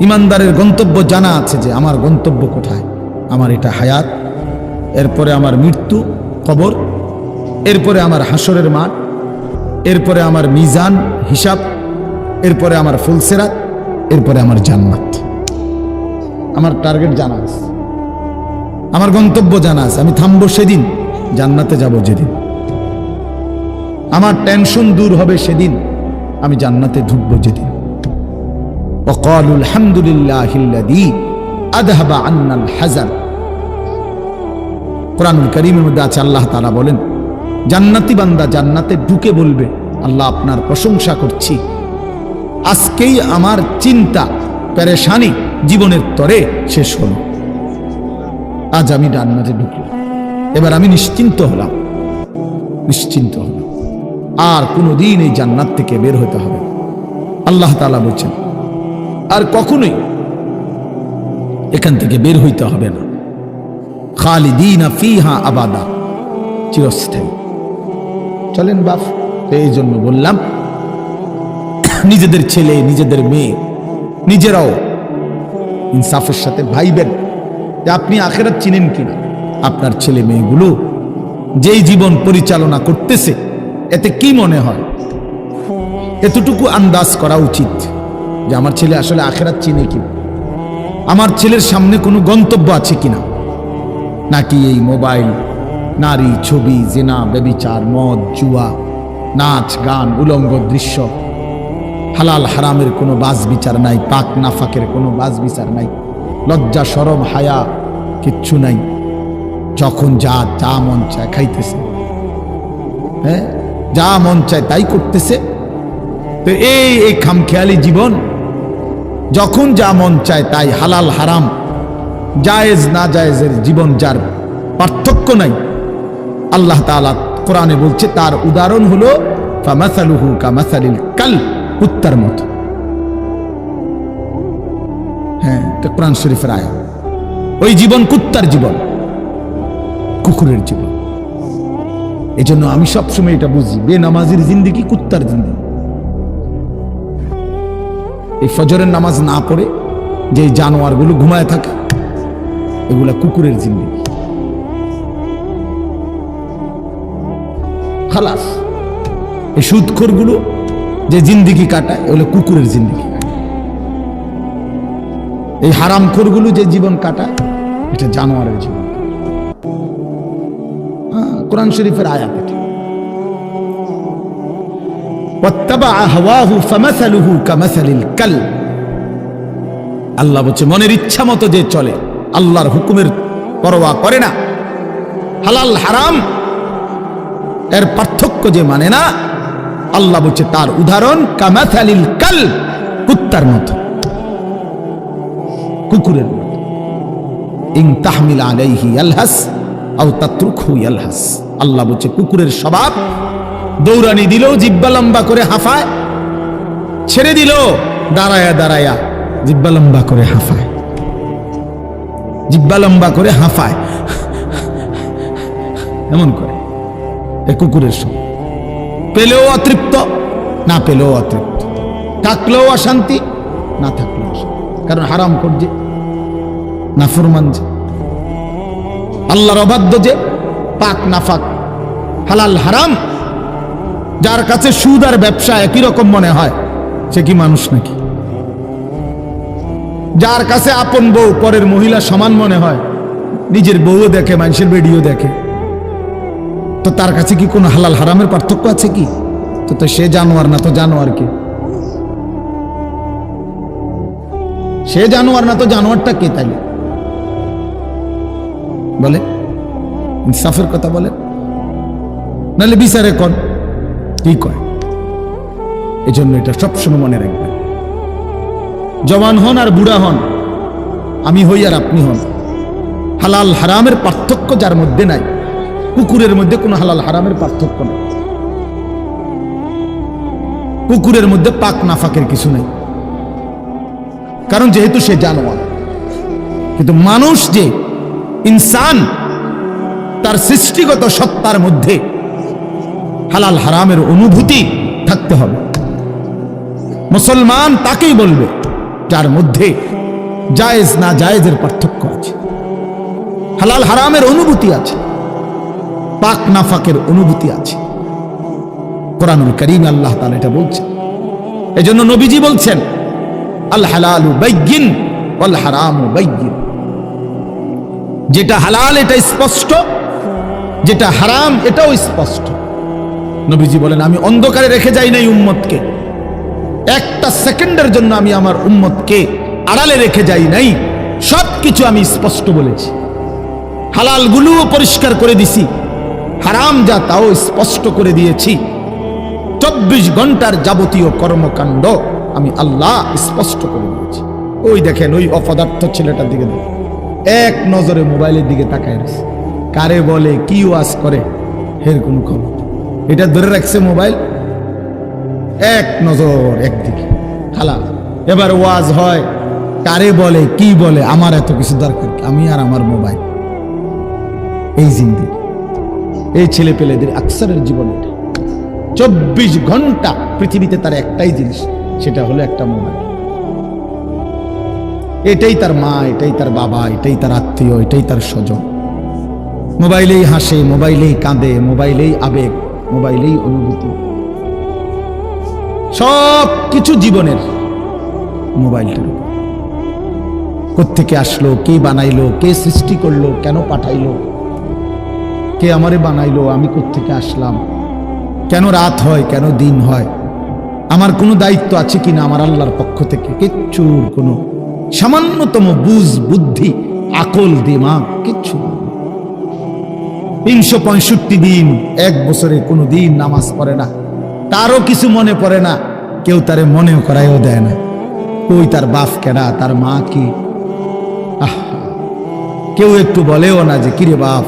ইমানদারের গন্তব্য জানা আছে যে আমার গন্তব্য কোথায়, আমার এটা হায়াত, এরপরে আমার মৃত্যু, কবর, এরপরে আমার হাসরের মাঠ, এরপরে আমার মিজান হিসাব, এরপরে আমার ফুলসেরাত, এরপরে আমার জান্নাত। আমার টার্গেট জানা আছে, আমার গন্তব্য জানা আছে। আমি থামবো সেদিন, জান্নাতে যাব যেদিন। আমার টেনশন দূর হবে সেদিন, আমি জান্নাতে ঢুকবো যেদিন। وقالوا الحمد لله الذي اذهب عنا الحزن। কোরআনুল কারীমের মধ্যে আছে, আল্লাহ তাআলা বলেন জান্নাতি বান্দা জান্নাতে ঢুকে বলবে, আল্লাহ আপনার প্রশংসা করছি, আজকেই আমার চিন্তা পেরেশানি জীবনের তরে শেষ হলো। আজ আমি জান্নাতে ঢুকলাম, এবার আমি নিশ্চিন্ত হলাম, নিশ্চিন্ত হলাম, আর কোনোদিন এই জান্নাত থেকে বের হতে হবে না। আল্লাহ তাআলা বলছেন আর কখনোই এখান থেকে বের হইতে হবে না। খালিদিনা ফিহা আবাদা, চিরস্থায়ী। চলেন বাপ, এই জন্য বললাম নিজেদের ছেলে, নিজেদের মেয়ে, নিজেরাও ইনসাফের সাথে ভাইবেন যে আপনি আখিরাত চিনেন কিনা। আপনার ছেলে মেয়েগুলো যেই জীবন পরিচালনা করতেছে, এতে কি মনে হয়, এতটুকু আন্দাজ করা উচিত যে আমার ছেলে আসলে আখিরাত চিনে কিনা, আমার ছেলের সামনে কোনো গন্তব্য আছে কিনা, নাকি এই মোবাইল, নারী, ছবি, জিনা, ব্যভিচার, মদ, জুয়া, নাচ, গান, উলঙ্গ দৃশ্য, হালাল হারামের কোনো বাজ বিচার নাই, পাক নাফাকের কোনো বাজ বিচার নাই, লজ্জা শরম হায়া কিচ্ছু নাই, যখন যা যা মন চায় খাইতেছে, হ্যাঁ, যা মন চায় তাই করতেছে। তো এই খামখেয়ালি জীবন, যখন যা মন চায় তাই, হালাল হারাম, জায়েজ না জায়েজের জীবন, যার পার্থক্য নাই, আল্লাহ তাআলা কোরআনে বলছে তার উদাহরণ হলো ফামাসালুহু কামাসালিল কালব, কুত্তার মতো। হ্যাঁ, এটা কোরআন শরীফের আয়াত। ওই জীবন কুত্তার জীবন, কুকুরের জীবন। এজন্য আমি সবসময় এটা বুঝি, বেনামাজির জিন্দেগি কুত্তার জিন্দেগি। এই ফজরের নামাজ না পড়ে যে জানোয়ারগুলো ঘুমায় থাকে, এগুলা কুকুরের জিন্দেগি। খালাস। এই সুদখোরগুলো যে জিন্দেগি কাটায়, এগুলো কুকুরের জিন্দেগি। এই হারামখোরগুলো যে জীবন কাটায়, এটা জানোয়ারের জীবন। কোরআন শরীফের আয়াত এটা। আল্লাহ বলছে মনের ইচ্ছা মতো যে চলে, আল্লাহর হুকুমের পরোয়া করে না, হালাল হারাম এর পার্থক্য যে মানে না, আল্লাহ বলছে তার উদাহরণ কামাসালিল কালব, কুত্তার মতো, কুকুরের মতো। ইন তাহমিল আলাইহি ইয়ালহাস আও তাতরুকহু ইয়ালহাস। আল্লাহ বলছে কুকুরের স্বভাব, দৌড়ানি দিলেও জিহ্বা লম্বা করে হাঁফায়, ছেড়ে দিল দাঁড়ায়া দাঁড়ায়া জিহ্বা লম্বা করে হাঁফায়, জিহ্বা লম্বা করে হাঁফায়, এমন করে। এ কুকুরের স্বভাব। পেলেও অতৃপ্ত, না পেলেও অতৃপ্ত, থাকলেও অশান্তি, না থাকলেও অশান্তি। কারণ হারাম করছে, নাফরমান যে, আল্লাহর অবাধ্য যে, পাক নাফাক, হালাল হারাম, যার কাছে সুদ আর ব্যবসা একই রকম মনে হয়, সে কি মানুষ নাকি? যার কাছে আপন বউ পরের মহিলা সমান মনে হয়, নিজের বউও দেখে, মানুষের ভিডিও দেখে, তো তার কাছে কি কোনো হালাল হারামের পার্থক্য আছে কি? তো সে জানোয়ার না তো জানোয়ার কি? সে জানোয়ার না তো জানোয়ারটা কে? তাই বলে ইনসাফের কথা বলে, নাহলে বিচারে কোন কি কয়? এই জন্য এটা সবসময় মনে রাখবেন, জওয়ান হন আর বুড়া হন, আমি হই আর আপনি হন, হালাল হারামের পার্থক্য যার মধ্যে নাই, কুকুরের মধ্যে কোনো হালাল হারামের পার্থক্য নেই, কুকুরের মধ্যে পাক নাফাকের কিছু নেই, কারণ যেহেতু সে জানোয়ার। কিন্তু মানুষ যে ইনসান, তার সৃষ্টিগত সত্তার মধ্যে হালাল হারামের অনুভূতি থাকতে হবে। মুসলমান তাকেই বলবে যার মধ্যে জায়েজ না জায়েজের পার্থক্য আছে, হালাল হারামের অনুভূতি আছে, পাক নাফাকের অনুভূতি আছে। কোরআনুল কারীমে আল্লাহ তাআলা এটা বলছেন। এজন্য নবীজি বলছেন আল হালালু বাইয়িন ওয়াল হারামু বাইয়িন, যেটা হালাল এটা স্পষ্ট, যেটা হারাম এটাও স্পষ্ট। নবীজি বলেন আমি অন্ধকারে রেখে যাই নাই উম্মতকে, একটা সেকেন্ডের জন্য আমি আমার উম্মতকে আড়ালে রেখে যাই নাই, সবকিছু আমি স্পষ্ট বলেছি। হালাল গুলোও পরিষ্কার করে দিছি, হারাম যা তাও স্পষ্ট করে দিয়েছি। 24 ঘন্টার যাবতীয় কর্মকাণ্ড আমি আল্লাহ স্পষ্ট করে দিয়েছি। ওই দেখেন ওই অপদার্থ ছেলেটার দিকে দেখেন, এক নজরে মোবাইলের দিকে তাকায় রয়েছে, কারে বলে কি ওয়াজ করে এর কোনো খবর। এটা ধরে রাখছে মোবাইল, এক নজর একদিকে হালাল। এবার ওয়াজ হয়, কারে বলে কি বলে, আমার এত কিছু দরকার, আমি আর আমার মোবাইল। এই জিন্দেগি, এই ছেলে পেলেদের আকসারের জীবন এটা। 24 ঘন্টা পৃথিবীতে তার একটাই জিনিস, সেটা হলো একটা মোবাইল। এটাই তার মা, এটাই তার বাবা, এটাই তার আত্মীয়, এটাই তার স্বজন। মোবাইলেই হাসে, মোবাইলেই কাঁদে, মোবাইলেই আবেগ, মোবাইলেই অনুভূতি, সব কিছু জীবনের মোবাইলটার উপর। কোত্থেকে আসলো, কে বানাইলো, কে সৃষ্টি করলো, কেন পাঠাইলো, কে আমারে বানাইলো, আমি কোত্থেকে আসলাম, কেন রাত হয়, কেন দিন হয়, আমার কোনো দায়িত্ব আছে কিনা আমার আল্লাহর পক্ষ থেকে, কিচ্ছুর কোনো সামান্যতম বুঝ বুদ্ধি আকল দিমাগ কিচ্ছু। 365 দিন, এক বছরে কোনো দিন নামাজ পড়ে না, তারও কিছু মনে পড়ে না, কেউ তারে মনেও করাইও দেয় না। কই তার বাপ কেডা, তার মা কি, কেউ একটু বলেও না যে কিরে বাপ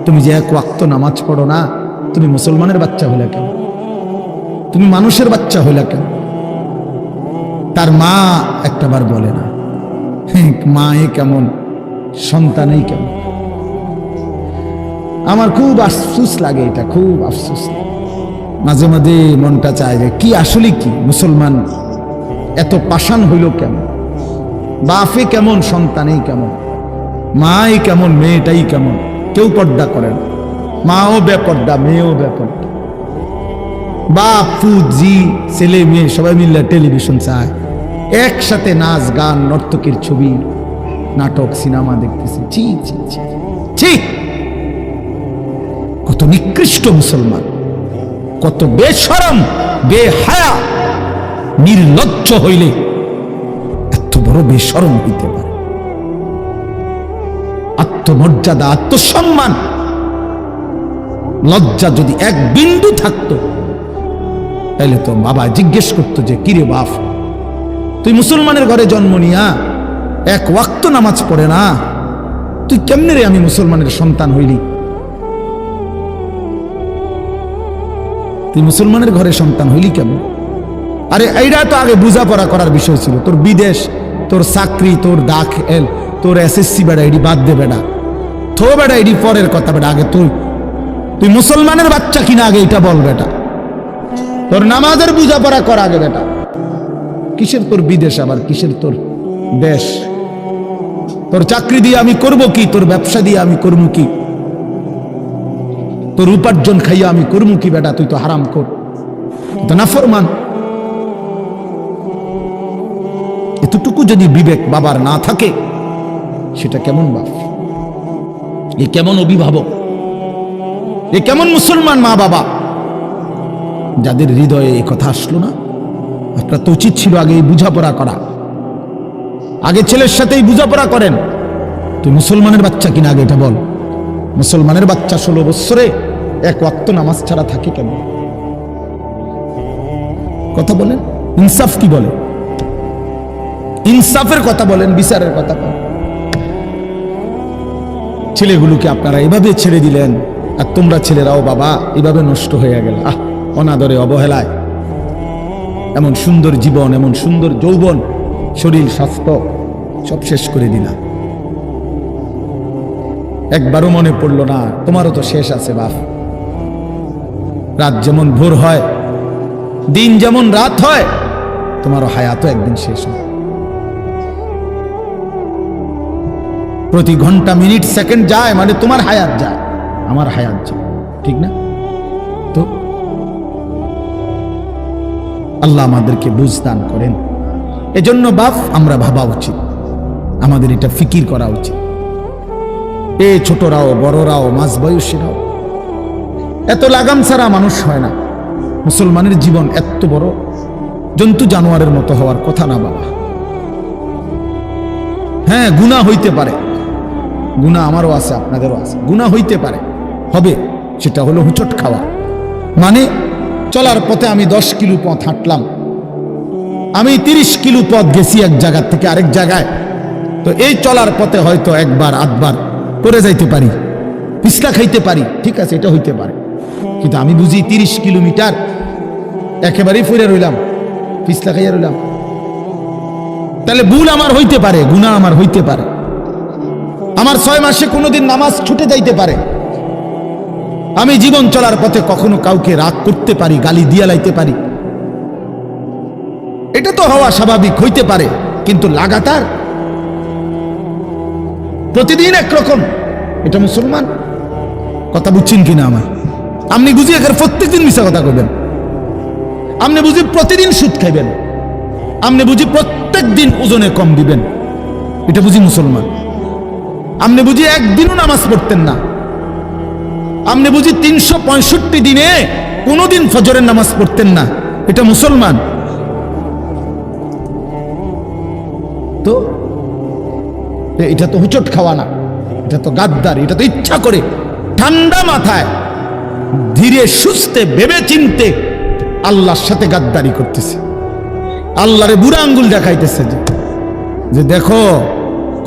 তুমি যে এক ওয়াক্ত নামাজ পড়ো না, তুমি মুসলমানের বাচ্চা হইলা কেন, তুমি মানুষের বাচ্চা হইলা কেন। তার মা একটাবার বলে না, মা এ কেমন, সন্তানই কেমন। আমার খুব আফসোস লাগে, এটা খুব আফসোস লাগে। মাঝে মাঝে মনটা চায় যে কি আসলে কি মুসলমান এত পাষাণ হইল কেমন, বাপে কেমন, সন্তানেই কেমন, মাই কেমন, মেয়েটাই কেমন। কেউ পর্দা করে না, মাও বেপর্দা, মেয়েও বেপর্দা, বাপ ফুজি ছেলে মেয়ে সবাই মিলে টেলিভিশন চায়, একসাথে নাচ গান নর্তকীর ছবি নাটক সিনেমা দেখতেছে। ছি ছি ছি ছি, কত নিকৃষ্ট মুসলমান, কত বেশরম বেহায়া নির্লজ্জ হইলে এত বড় বেশরম হইতে পারে। আত্মমর্যাদা, আত্মসম্মান, লজ্জা যদি এক বিন্দু থাকতো, তাহলে তো বাবা জিজ্ঞেস করতো যে কিরে বাপ তুই মুসলমানের ঘরে জন্ম নিয়া এক ওয়াক্ত নামাজ পড়ে না, তুই কেমনে রে আমি মুসলমানের সন্তান হইলি, তুই মুসলমানের ঘরে সন্তান হইলি কেমন। আরে এইটা তো আগে বুঝাপড়া করার বিষয় ছিল। তোর বিদেশ, তোর চাকরি, তোর দাখিল, তোর এসএসসি বেড়া এডি বাদ দে বেড়া, থো বেড়া এডি পরের কথা বেড়া, আগে তুই মুসলমানের বাচ্চা কিনা আগে এটা বল বেটা, তোর নামাজের বুঝাপড়া কর আগে বেটা। কিসের তোর বিদেশ, আবার কিসের তোর দেশ, তোর চাকরি দিয়ে আমি করব কি, তোর ব্যবসা দিয়ে আমি করবো কি, তোর উপার্জন খাইয়া আমি করবো কি বেটা, তুই তো হারাম কর, তো নাফরমান। এতটুকু যদি বিবেক বাবার না থাকে, সেটা কেমন বাপ, এ কেমন অভিভাবক, এ কেমন মুসলমান মা বাবা যাদের হৃদয়ে এই কথা আসলো না? আপনার তো উচিত ছিল আগে এই বোঝাপড়া করা, আগে ছেলের সাথেই বোঝাপড়া করেন। তুই মুসলমানের বাচ্চা কিনা আগে এটা বল। মুসলমানের বাচ্চা 16 বছরে এক ওয়াক্ত নামাজ ছাড়া থাকে কেন? কথা বলেন, ইনসাফ কি বলে? ইনসাফের কথা বলেন, বিচারের কথা বলেন। ছেলেগুলোকে আপনারা এভাবে ছেড়ে দিলেন, আর তোমরা ছেলেরাও বাবা এভাবে নষ্ট হয়ে গেল। অনাদরে, অবহেলায় এমন সুন্দর জীবন, এমন সুন্দর যৌবন, শরীর, স্বাস্থ্য সব শেষ করে দিলাম। একবারও মনে পড়লো না তোমারও তো শেষ আছে বাপ। রাত যেমন ভোর হয়, দিন যেমন রাত হয়, তোমারও হায়াতও একদিন শেষ হয়। প্রতি ঘন্টা, মিনিট, সেকেন্ড যায় মানে তোমার হায়াত যায়, আমার হায়াত যায়, ঠিক না? তো আল্লাহ আমাদেরকে বুঝ দান করেন। এজন্য বাপ আমরা ভাবা উচিত, আমাদের এটা ফিকির করা উচিত। এ ছোটরাও, বড়রাও, মাঝ বয়সীরাও, এত লাগাম ছাড়া মানুষ হয় না। মুসলমানের জীবন এত বড় জন্তু জানোয়ারের মতো হওয়ার কথা না বাবা। হ্যাঁ, গুনাহ হইতে পারে, গুনাহ আমারও আছে, আপনাদেরও আছে, গুনাহ হইতে পারে, হবে। সেটা হলো হুচট খাওয়া। মানে চলার পথে আমি 10 কিলো পথ হাঁটলাম, আমি 30 কিলো পথ গেছি এক জায়গা থেকে আরেক জায়গায়। তো এই চলার পথে হয়তো একবার আধবার পড়ে যাইতে পারি, পিছলা খাইতে পারি, ঠিক আছে, এটা হইতে পারে। কিন্তু আমি বুঝি 30 কিলোমিটার একেবারেই ফিরে রইলাম, পিছলা খাইয়া রইলাম, তাহলে ভুল আমার হইতে পারে, গুনাহ আমার হইতে পারে। আমার 6 মাসে কোনোদিন নামাজ ছুটে যাইতে পারে। আমি জীবন চলার পথে কখনো কাউকে রাগ করতে পারি, গালি দিয়া লাইতে পারি, এটা তো হওয়া স্বাভাবিক, হইতে পারে। কিন্তু লাগাতার প্রতিদিন একরকম, এটা মুসলমান? কথা বুঝছেন কিনা আমার? আপনি বুঝি এখানে প্রত্যেকদিন মিশা কথা কইবেন, আপনি বুঝি প্রতিদিন সুদ খাইবেন, আপনি বুঝি প্রত্যেক দিন ওজনে কম দিবেন, এটা বুঝি মুসলমান? আপনি বুঝি একদিনও নামাজ পড়তেন না, আপনি বুঝি 365 দিনে কোনোদিন ফজরের নামাজ পড়তেন না, এটা মুসলমান? তো এটা তো হুচট খাওয়া না, এটা তো গাদ্দার, এটা তো ইচ্ছা করে ঠান্ডা মাথায় ধীরে সুস্থে ভেবে চিনতে আল্লাহর সাথে গাদ্দারি করতেছে, আল্লাহরে বুড়া আঙ্গুল দেখাইতেছে যে দেখো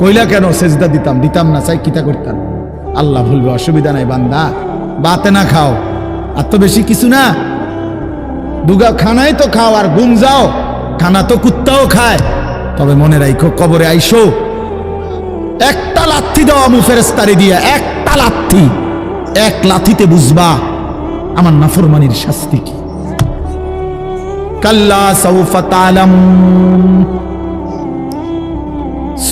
কইলা কেন সেজদা দিতাম না, চাই কিতা করতাম। আল্লাহ বলবে অসুবিধা নাই বান্দা, বাতে না খাও, আর তো বেশি কিছু না, দুগা খানাই তো খাও আর ঘুম যাও, খানা তো কুত্তাও খায়। তবে মনে রাখো কবরে আইসো, একটা লাথি দাও আমু ফেরেশতারে দিয়া, একটা লাথি, এক লাথিতে বুঝবা আমার নাফরমানির শাস্তি কি। কাল্লা সাউফা তা'লামুন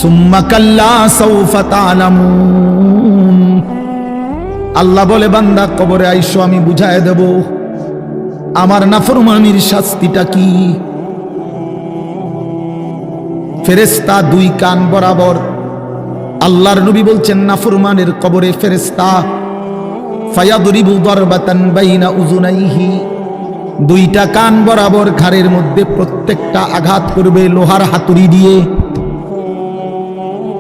সুম্মা কাল্লা সাউফা তা'লামুন। আল্লাহ বলে বান্দা কবরে আইসো, আমি বুঝায় দেব আমার নাফরমানির শাস্তিটা কি। ফেরেশতা 2 কান বরাবর, আল্লাহর নবী বলছেন নাফরমানের কবরে ফেরেশতা ফায়াদরিবু দারবাতান বাইনা উযুনাইহি, 2টা কান বরাবর ঘাড়ের মধ্যে প্রত্যেকটা আঘাত করবে লোহার হাতুড়ি দিয়ে।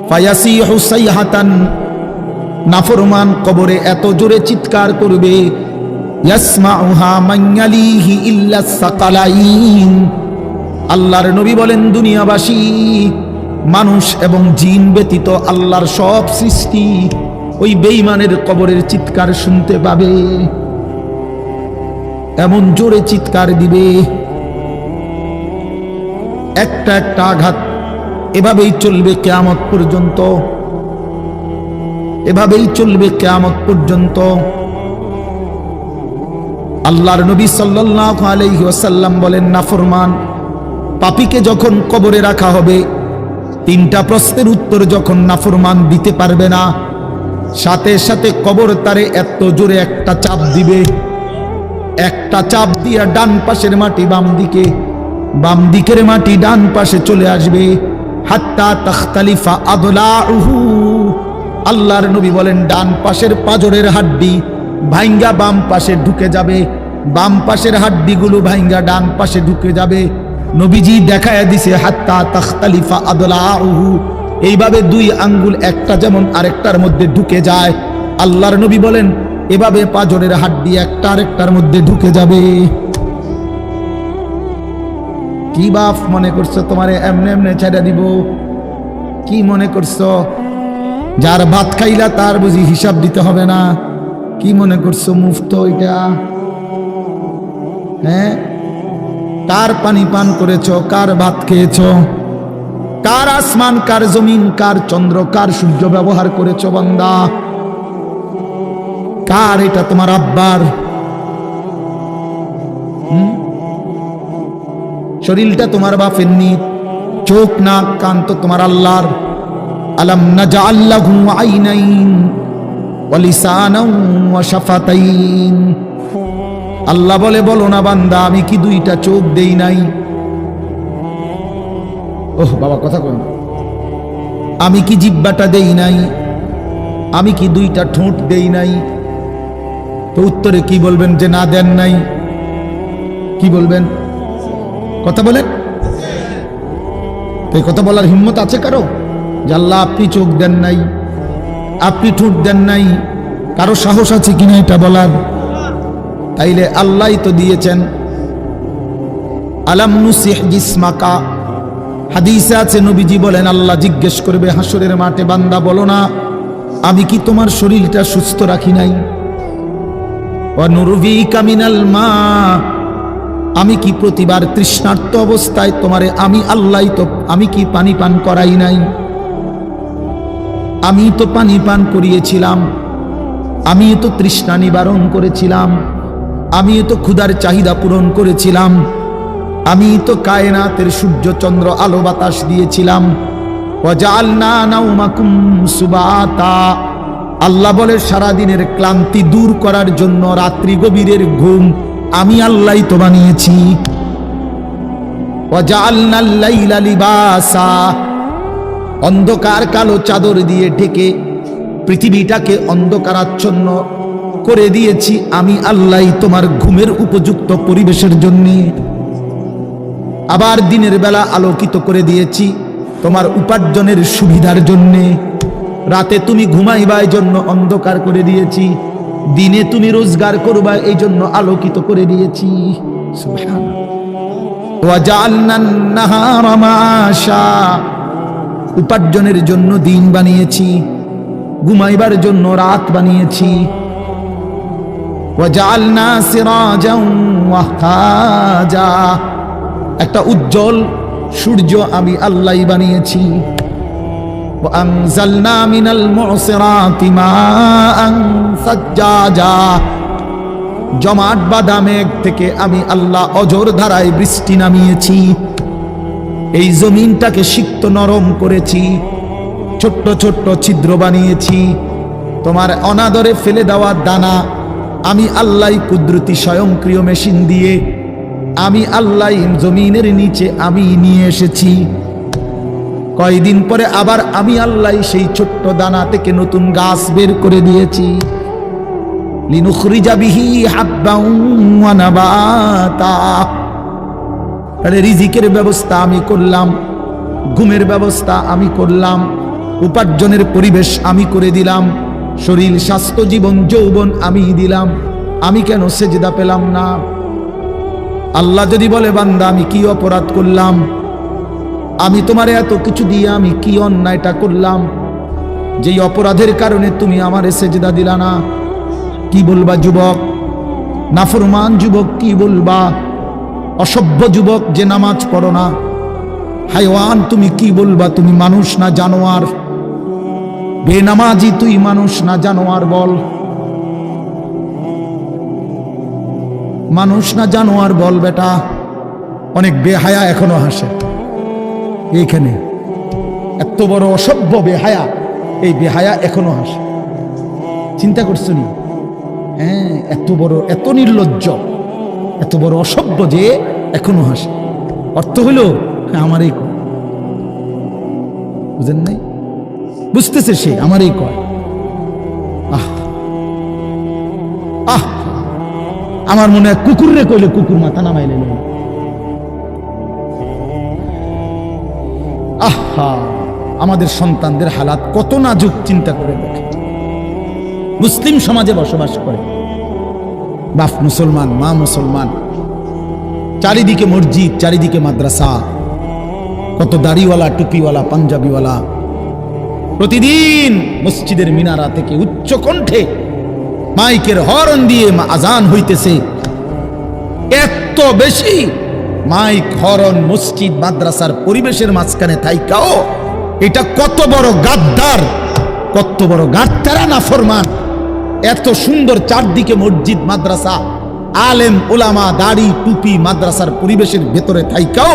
ফায়াসিহু সাইহাতান, নাফরমান কবরে এত জোরে চিৎকার করবে, ইয়াসমাউহা মান ইয়ালিহি ইল্লা সাকালাইন। আল্লাহর নবী বলেন দুনিয়াবাসী, মানুষ এবং জিন ব্যতীত আল্লাহর সব সৃষ্টি ওই বেঈমানের কবরের চিৎকার শুনতে পাবে, এমন জোরে চিৎকার দিবে। একটা একটা আঘাত এভাবেই চলবে কিয়ামত পর্যন্ত, এভাবেই চলবে কিয়ামত পর্যন্ত। আল্লাহর নবী সাল্লাল্লাহু আলাইহি ওয়াসাল্লাম বলেন নাফরমান পাপীকে যখন কবরে রাখা হবে, 3টা প্রশ্নের উত্তর যখন নাফরমান দিতে পারবে না, সাথে সাথে কবর তারে এত জোরে একটা চাপ দিবে, একটা চাপ দিয়া ডান পাশের মাটি বাম দিকে, বাম দিকের মাটি ডান পাশে চলে আসবে, হাত্তা তাখতালিফা আদলাউহু। আল্লাহর নবী বলেন ডান পাশের পাজরের হাড্ডি ভাইঙ্গা বাম পাশে ঢুকে যাবে, বাম পাশের হাড্ডিগুলো ভাইঙ্গা ডান পাশে ঢুকে যাবে। নবীজি দেখায়া দিছে হাত্তা তাখতালিফা আদলাউহু, এইভাবে দুই আঙ্গুল একটা যেমন আরেকটার মধ্যে ঢুকে যায়, আল্লাহর নবী বলেন এভাবে পাজরের হাড্ডি একটা আরেকটার মধ্যে ঢুকে যাবে। কি বাপ মনে করছো তোমারে এমনে এমনে ছেড়ে দিব? কি মনে করছো যার ভাত খাইলা তার বুঝি হিসাব দিতে হবে না? কি মনে করছো মুফত এটা? হ্যাঁ, কার পানি পান করেছো, কার ভাত খেয়েছো, কার আসমান, কার জমিন, কার চন্দ্র, কার সূর্য ব্যবহার করেছো বান্দা? কার এটা? তোমার আব্বার। শরীরটা তোমার বাপের নি, চোখ নাক কান তো তোমার আল্লাহর। আলাম নাজআল লাহু আইনাইন ওয়া লিসানান ওয়া শাফাতাইন। আল্লাহ বলে বলো না বান্দা আমি কি দুইটা চোখ দেই নাই? ওহ বাবা কথা কই না। আমি কি জিহ্বাটা দেই নাই? আমি কি দুইটা ঠোঁট দেই নাই? তো উত্তরে কি বলবেন যে না দেন নাই? কি বলবেন? কথা বলেন। এই কথা বলার হিম্মত আছে কারো যে আল্লাহ আপনি চোখ দেন নাই, আপনি ঠোঁট দেন নাই? কারো সাহস আছে কিনা এটা বলার? তাইলে আল্লাহই তো দিয়েছেন। আলাম নুসিহ জিসমাকা, হাদিসে আছে নবীজি বলেন আল্লাহ জিজ্ঞেস করবে হাসরের মাঠে, বান্দা বলো না আমি কি তোমার শরীরটা সুস্থ রাখি নাই? ওয়া নুরভিকা মিনাল মা, আমি কি প্রতিবার তৃষ্ণার্ত অবস্থায় তোমারে আমি আল্লাহই তো আমি কি পানি পান করাই নাই? আমি তো পানি পান করিয়েছিলাম, আমি তো তৃষ্ণা নিবারণ করেছিলাম, আমি তো ক্ষুধার চাহিদা পূরণ করেছিলাম, আমি তো কায়নাতের সূর্য চন্দ্র আলো বাতাস দিয়েছিলাম। ওয়াজআলনা নাওমাকুম সুবাতা, আল্লাহ বলে সারাদিনের ক্লান্তি দূর করার জন্য রাত্রি গভীরের ঘুম আমি আল্লাহই তো বানিয়েছি। ওয়াজআলনাল লাইলা লিবাসা, অন্ধকার কালো চাদর দিয়ে ঢেকে পৃথিবীটাকে অন্ধকারাচ্ছন্ন করে দিয়েছি আমি আল্লাহই তোমার ঘুমের উপযুক্ত পরিবেশের জন্য। আবার দিনের বেলা আলোকিত করে দিয়েছি তোমার উপার্জনের সুবিধার জন্যে। রাতে তুমি ঘুমাইবা এই জন্য অন্ধকার করে দিয়েছি, দিনে তুমি রোজগার করবা এই জন্য আলোকিত করে দিয়েছি। সুবহানাল্লাহ। ওয়াজআলনান নাহারা মাআশা, উপার্জনের জন্য দিন বানিয়েছি, ঘুমাইবার জন্য রাত বানিয়েছি। ওয়াজআলনা সিরাজান ওয়াহাজা, একটা উজ্জ্বল সূর্য আমি আল্লাহই বানিয়েছি। ওয়ানজালনা মিনাল মুসিরাতি মাআন সাজ্জাজা, জমাট বাঁধা মেঘ থেকে আমি আল্লাহ অঝোর ধারায় বৃষ্টি নামিয়েছি। এই জমিনটাকে সিক্ত নরম করেছি, ছোট্ট ছোট্ট ছিদ্র বানিয়েছি। তোমার অনাদরে ফেলে দেওয়া দানা আমি আল্লাহই কুদরতি স্বয়ংক্রিয় মেশিন দিয়ে আমি আল্লাহই জমিনের নিচে আমি নিয়ে এসেছি। কয়দিন পরে আবার আমি আল্লাহই সেই ছোট্ট দানা থেকে নতুন গাছ বের করে দিয়েছি। লিনুখরিজা বিহি হাব্বান ওয়া নাবাতা, তাহলে রিজিকের ব্যবস্থা আমি করলাম, ঘুমের ব্যবস্থা আমি করলাম, উপার্জনের পরিবেশ আমি করে দিলাম, শরীর স্বাস্থ্য জীবন যৌবন আমি দিলাম। আমি কেন সেজদা পেলাম না? আল্লাহ যদি বলে বান্দা আমি কি অপরাধ করলাম, আমি তোমার এত কিছু দিয়ে আমি কি অন্যায়টা করলাম যেই অপরাধের কারণে তুমি আমারে সেজদা দিলা না? কি বলবা যুবক? নাফরমান যুবক কি বলবা? অসভ্য যুবক যে নামাজ পড়ো না, হায়ওয়ান তুমি কি বলবা? তুমি মানুষ না জানোয়ার? বেনামাজি তুই মানুষ না জানোয়ার? বল, মানুষ না জানোয়ার বল বেটা। অনেক বেহায়া এখনো হাসে এইখানে, এত বড় অসভ্য বেহায়া, এই বেহায়া এখনো হাসে। চিন্তা করছো নি? হ্যাঁ, এত বড়, এত নির্লজ্জ, এত বড় অসভ্য যে এখনো হাসে। অর্থ হইল আমারই কয়, বুঝেন নাই? বুঝতেছে সে আমারই কয়। আমার মনে হয় কুকুরে কইলে কুকুর মাথা নামাইলে নেই। আহা, আমাদের সন্তানদের হালাত কত নাজুক, চিন্তা করে দেখে। মুসলিম সমাজে বসবাস করে, বাপ মুসলমান, মা মুসলমান, চারিদিকে মসজিদ, চারিদিকে মাদ্রাসা, কত দাড়িওয়ালা, টুপিওয়ালা, পাঞ্জাবিওয়ালা, প্রতিদিন মসজিদের মিনারা থেকে উচ্চ কণ্ঠে মাইকের হর্ন দিয়ে আজান হইতেছে। এত বেশি মাইক, হর্ন, মসজিদ, মাদ্রাসার পরিবেশের মাঝখানে থাইকাও এটা কত বড় গাদ্দার, কত বড় গাদ্দারা নাফরমান। এত সুন্দর চারদিকে মসজিদ, মাদ্রাসা, আলেম ওলামা, দাড়ি, টুপি, মাদ্রাসার পরিবেশের ভেতরে থাইকাও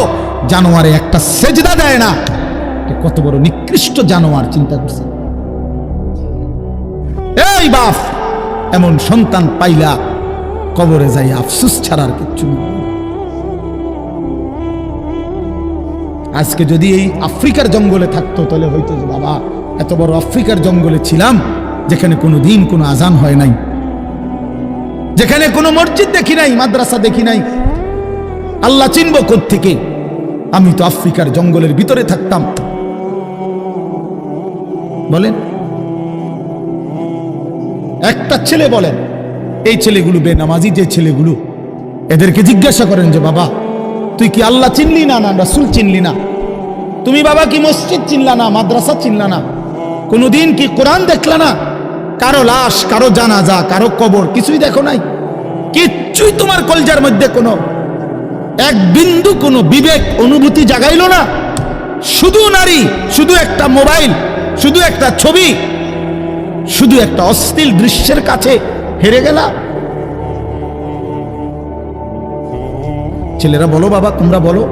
জানোয়ারে একটা সেজদা দেয় না। কত বড় নিকৃষ্ট জানোয়ার, চিন্তা করছে। এই বাপ, এমন সন্তান পাইলা কবরে যাই আফসোস ছাড়ার কিচ্ছু নেই। আজকে যদি এই আফ্রিকার জঙ্গলে থাকতো তাহলে হয়তো যে বাবা এত বড় আফ্রিকার জঙ্গলে ছিলাম যেখানে কোনো দিন কোনো আজান হয় নাই, যেখানে কোনো মসজিদ দেখি নাই, মাদ্রাসা দেখি নাই, আল্লাহ চিনব কোত্থেকে? আমি তো আফ্রিকার জঙ্গলের ভিতরে থাকতাম। বলেন, একটা ছেলে বলেন, এই ছেলেগুলো বেনামাজি যে ছেলেগুলো, এদেরকে জিজ্ঞাসা করেন যে বাবা তুই কি আল্লাহ চিনলি না, না রাসূল চিনলি না? তুমি বাবা কি মসজিদ চিনলা না, মাদ্রাসা চিনলা না? কোনোদিন কি কোরআন দেখলা না? কারো লাশ, কারো জানাজা, কারো কবর কিছুই দেখো নাই? কিচ্ছুই তোমার কলজার মধ্যে কোনো এক বিন্দু কোনো বিবেক অনুভূতি জাগাইলো না? শুধু নারী, শুধু একটা মোবাইল, শুধু একটা ছবি, শুধু একটা অশ্লীল দৃশ্যের কাছে হেরে গেলা। ছেলেরা বলো বাবা, তোমরা বলো,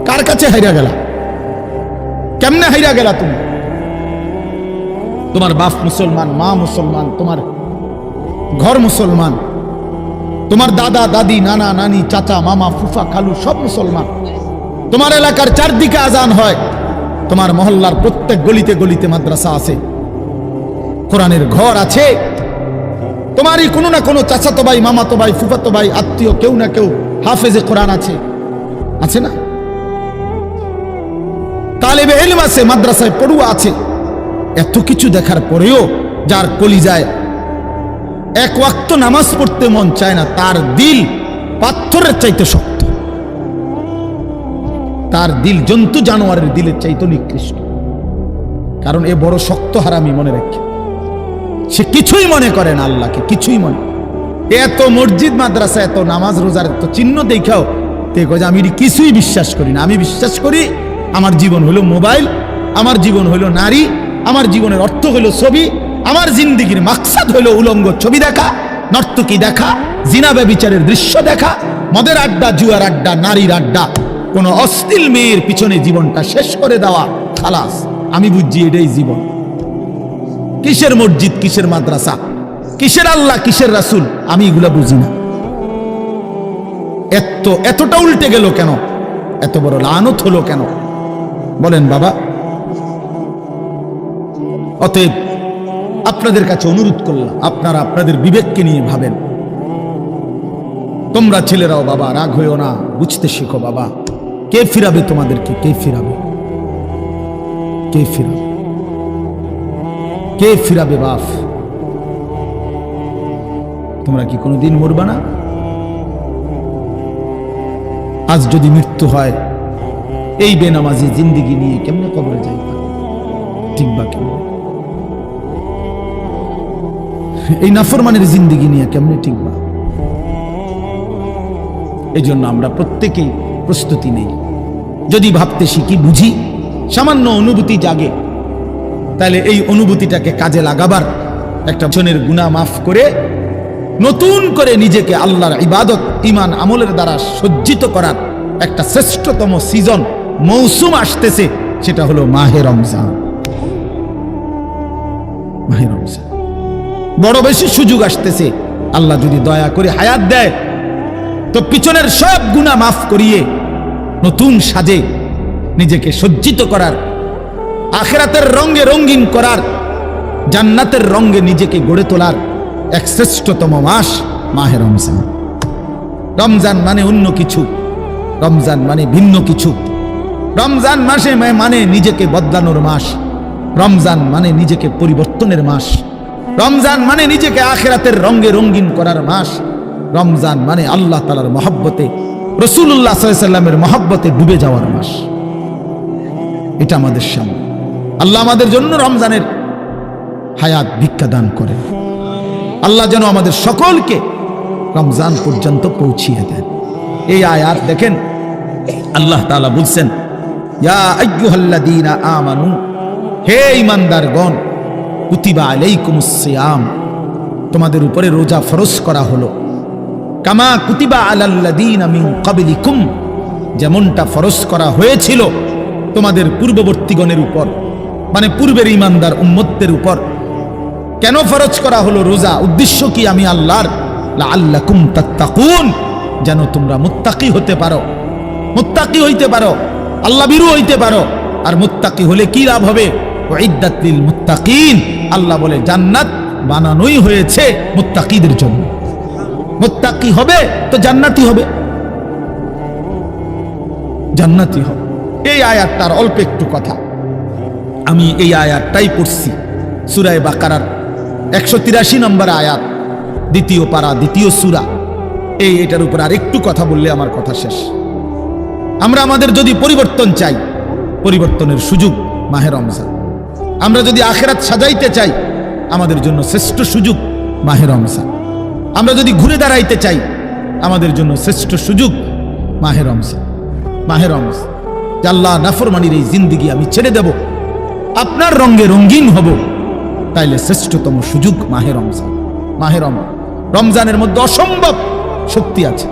কার কাছে হাইরা গেলা? কেমনে হাইরা গেলা তুমি? তোমার বাপ মুসলমান, মা মুসলমান, তোমার ঘর মুসলমান, তোমার দাদা দাদি, নানা নানি, চাচা মামা, ফুফা খালু সব মুসলমান, তোমার এলাকার চারদিকে আজান হয়, তোমার মহল্লার প্রত্যেক গলিতে গলিতে মাদ্রাসা আছে, কোরআনের ঘর আছে, তোমারই কোনো না কোনো চাচাতো ভাই, মামাতো ভাই, ফুফাতো ভাই, আত্মীয় কেউ না কেউ হাফেজে কোরআন আছে, আছে না? তালেবে ইলম আছে, মাদ্রাসায় পড়ুয়া আছে। এত কিছু দেখার পরেও যার কলিজায় এক ওয়াক্ত নামাজ পড়তে মন চায় না, তার দিল পাথরের চাইতে শক্ত, তার দিল জন্তু জানোয়ারের দিলের চাইতে নিকৃষ্ট। কারণ এ বড় শক্ত হারামি, মনে রাখে, সে কিছুই মনে করে না আল্লাহকে, কিছুই মনে। এত মসজিদ মাদ্রাসা, এত নামাজ রোজার এত চিহ্ন দেখাও আমি কিছুই বিশ্বাস করি না। আমি বিশ্বাস করি আমার জীবন হলো মোবাইল, আমার জীবন হলো নারী, আমার জীবনের অর্থ হলো ছবি, আমার জিন্দিগির মাকসাদ হলো উলঙ্গ ছবি দেখা, নর্তকী দেখা, জিনা ব্যভিচারের দৃশ্য দেখা, মদের আড্ডা, জুয়ার আড্ডা, নারীর আড্ডা, কোন অশ্লীল মেয়ের পিছনে জীবনটা শেষ করে দেওয়া, খালাস। আমি বুঝছি এটাই জীবন। কিসের মসজিদ, কিসের মাদ্রাসা, কিসের আল্লাহ, কিসের রাসূল, আমি এগুলা বুঝি না। এতটা উল্টে গেল কেন? এত বড় লানত হলো কেন? বলেন বাবা। অতএব আপনাদের কাছে অনুরোধ করলাম, আপনারা আপনাদের বিবেককে নিয়ে ভাবেন। তোমরা ছেলেরাও বাবা রাগ হইও না, বুঝতে শিখো বাবা। কে ফিরাবে তোমাদেরকে? কে ফিরাবে? কে ফিরাবে? কে ফিরাবে বাপ? তোমরা কি কোনোদিন মরবা না? আজ যদি মৃত্যু হয়, এই বেনামাজি জিন্দিগি নিয়ে কেমনে কবরে যাইবা? ঠিক বা কেমন? এই নাফরমানের জিন্দিগি নিয়ে কেমনে টিকবা? এই জন্য আমরা প্রত্যেকেই প্রস্তুতি নেই। যদি ভাবতে শিখি, বুঝি, সামান্য অনুভূতি জাগে, তাহলে এই অনুভূতিটাকে কাজে লাগাবার, একটা জনের গুনাহ মাফ করে নতুন করে নিজেকে আল্লাহর ইবাদত, ঈমান, আমলের দ্বারা সজ্জিত করার একটা শ্রেষ্ঠতম সিজন, মৌসুম আসতেছে, সেটা হলো মাহে রমজান। মাহে রমজান বড় বেশি সুযোগ আসতেছে। আল্লাহ যদি দয়া করে হায়াত দেয় তো পিছনের সব গুনাহ মাফ করিয়ে নতুন সাজে নিজেকে সজ্জিত করার, আখিরাতের রঙে রঙিন করার, জান্নাতের রঙে নিজেকে গড়ে তোলার এক শ্রেষ্ঠতম মাস মাহে রমজান। রমজান মানে অন্য কিছু, রমজান মানে ভিন্ন কিছু। রমজান মাসে মানে নিজেকে বদলানোর মাস, রমজান মানে নিজেকে পরিবর্তনের মাস, রমজান মানে নিজেকে আখিরাতের রঙে রঙিন করার মাস, রমজান মানে আল্লাহ তাআলার মহব্বতে, রাসূলুল্লাহ সাল্লাল্লাহু আলাইহি ওয়াসাল্লামের মহব্বতে ডুবে যাওয়ার মাস। এটা আমাদের সামনে। আল্লাহ আমাদের জন্য রমজানের হায়াত ভিক্ষা দান করেন। আল্লাহ যেন আমাদের সকলকে রমজান পর্যন্ত পৌঁছিয়ে দেন। এই আয়াত দেখেন, আল্লাহ তাআলা বলছেন, ইয়া আইয়ুহাল্লাযীনা আমানু, হে ঈমানদারগণ, কুতিবা আলাইকুমুস সিয়াম, তোমাদের উপরে রোজা ফরজ করা হলো, কামা কুতিবা আলাল্লাযীনা মিন ক্বাবলিকুম, যেমনটা ফরজ করা হয়েছিল তোমাদের পূর্ববর্তীগণের উপর, মানে পূর্বের ঈমানদার উম্মতদের উপর। কেন ফরজ করা হলো রোজা? উদ্দেশ্য কি? আমি আল্লাহর, লাআল্লাকুম তাত্তাকুন, যেন তোমরা মুত্তাকি হতে পারো, মুত্তাকি হইতে পারো, আল্লাহ ভীরু হইতে পারো। আর মুত্তাকি হলে কি লাভ হবে? উইদ্দাত লিল মুত্তাকিন, আল্লাহ বলে জান্নাত বানানোই হয়েছে মুত্তাকিদের জন্য। মুত্তাকি হবে তো জান্নাতি হবে, জান্নাতি হবে। এই আয়াতটার অল্প একটু কথা, আমি এই আয়াতটাই পড়ছি সূরা বাকারার 183 নম্বর আয়াত, দ্বিতীয় পারা, দ্বিতীয় সূরা। এটার উপর আর একটু কথা বললে আমার কথা শেষ। আমরা আমাদের যদি পরিবর্তন চাই, পরিবর্তনের সুযোগ মাহে রমজান। আমরা যদি আখিরাত সাজাইতে চাই, আমাদের জন্য শ্রেষ্ঠ সুযোগ মাহে রমজান। আমরা যদি ঘুরে দাঁড়াইতে চাই, আমাদের জন্য শ্রেষ্ঠ সুযোগ মাহে রমজান। মাহে রমজান, যে আল্লাহ নাফরমানির এই জিন্দেগি আমি ছেড়ে দেব, আপনার রঙে রঙিন হব, তাইলে শ্রেষ্ঠতম সুযোগ মাহে রমজান। মাহে রমজানের মধ্যে অসম্ভব শক্তি আছে,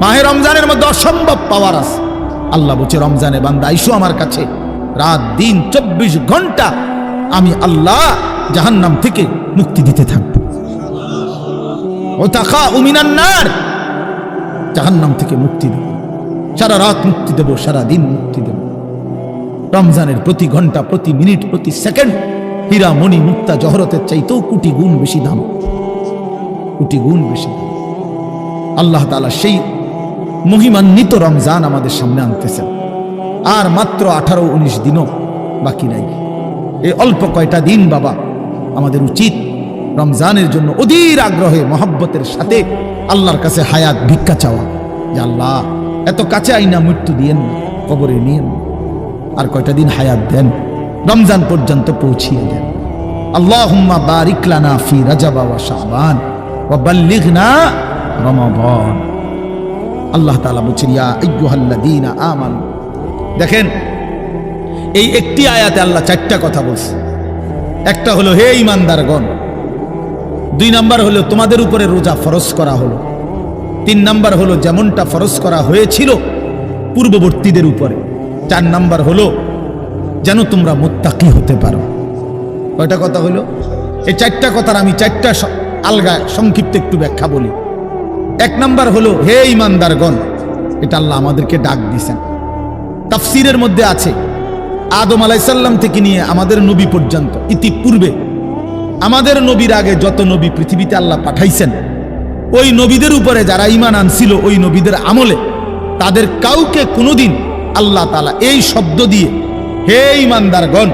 মাহে রমজানের মধ্যে অসম্ভব পাওয়ার আছে। আল্লাহ বলছে, রমজানে বান্দা আইসো আমার কাছে, রাত দিন 24 ঘন্টা আমি আল্লাহ জাহান্নাম থেকে মুক্তি দিতে থাকবো। ওয়াতাখাউ মিনান নার, জাহান্নাম থেকে মুক্তি দেব, সারা রাত মুক্তি দেব, সারা দিন মুক্তি দেব। রমজানের প্রতি ঘন্টা, প্রতি মিনিট, প্রতি সেকেন্ড হীরা মণি মুক্তা জহরতের চাইতেও কোটি গুণ বেশি দাম, কোটি গুণ বেশি দাম। আল্লাহ তাআলা সেই মহিমান্বিত রমজান আমাদের সামনে আনতেছেন। আর মাত্র 18-19 দিনও বাকি নাই। এই অল্প কয়টা দিন বাবা, আমাদের উচিত রমজানের জন্য অধীর আগ্রহে মহব্বতের সাথে আল্লাহর কাছে হায়াত ভিক্ষা চাওয়া, যে আল্লাহ এত কাছে আইনা মৃত্যু দিয়েন না, কবরে নিয়েন, আর কয়টা দিন হায়াত দেন, রমজান পর্যন্ত পৌঁছিয়ে দেন। আল্লাহুম্মা বারিক লানা ফি রাজাব ওয়া শাবান ওয়া বাল্লিগনা রমাদান। আল্লাহ তাআলা বলছেন, ইয়া আইয়ুহাল্লাযীনা আমানু। দেখেন, এই একটি আয়াতে আল্লাহ 4টা কথা বলছে। একটা হলো হে ঈমানদারগণ, 2 নাম্বার হলো তোমাদের উপরে রোজা ফরজ করা হলো, 3 নাম্বার হলো যেমনটা ফরজ করা হয়েছিল পূর্ববর্তীদের উপরে, 4 নাম্বার হলো যেন তোমরা মুত্তাকি হতে পারো। কয়টা কথা হলো? এই 4টা কথার আমি 4টা আলগা সংক্ষিপ্ত একটু ব্যাখ্যা বলি। 1 নাম্বার হলো হে ঈমানদারগণ, এটা আল্লাহ আমাদেরকে ডাক দিয়েছেন। তাফসীরের মধ্যে আছে, আদম আলাইহিস সালাম থেকে নিয়ে আমাদের নবী পর্যন্ত, ইতিপূর্বে আমাদের নবীর আগে যত নবী পৃথিবীতে আল্লাহ পাঠাইছেন, ওই নবীদের উপরে যারা ঈমান আনছিল, ওই নবীদের আমলে তাদের কাউকে কোনোদিন আল্লাহ তাআলা এই শব্দ দিয়ে হে ঈমানদারগণ,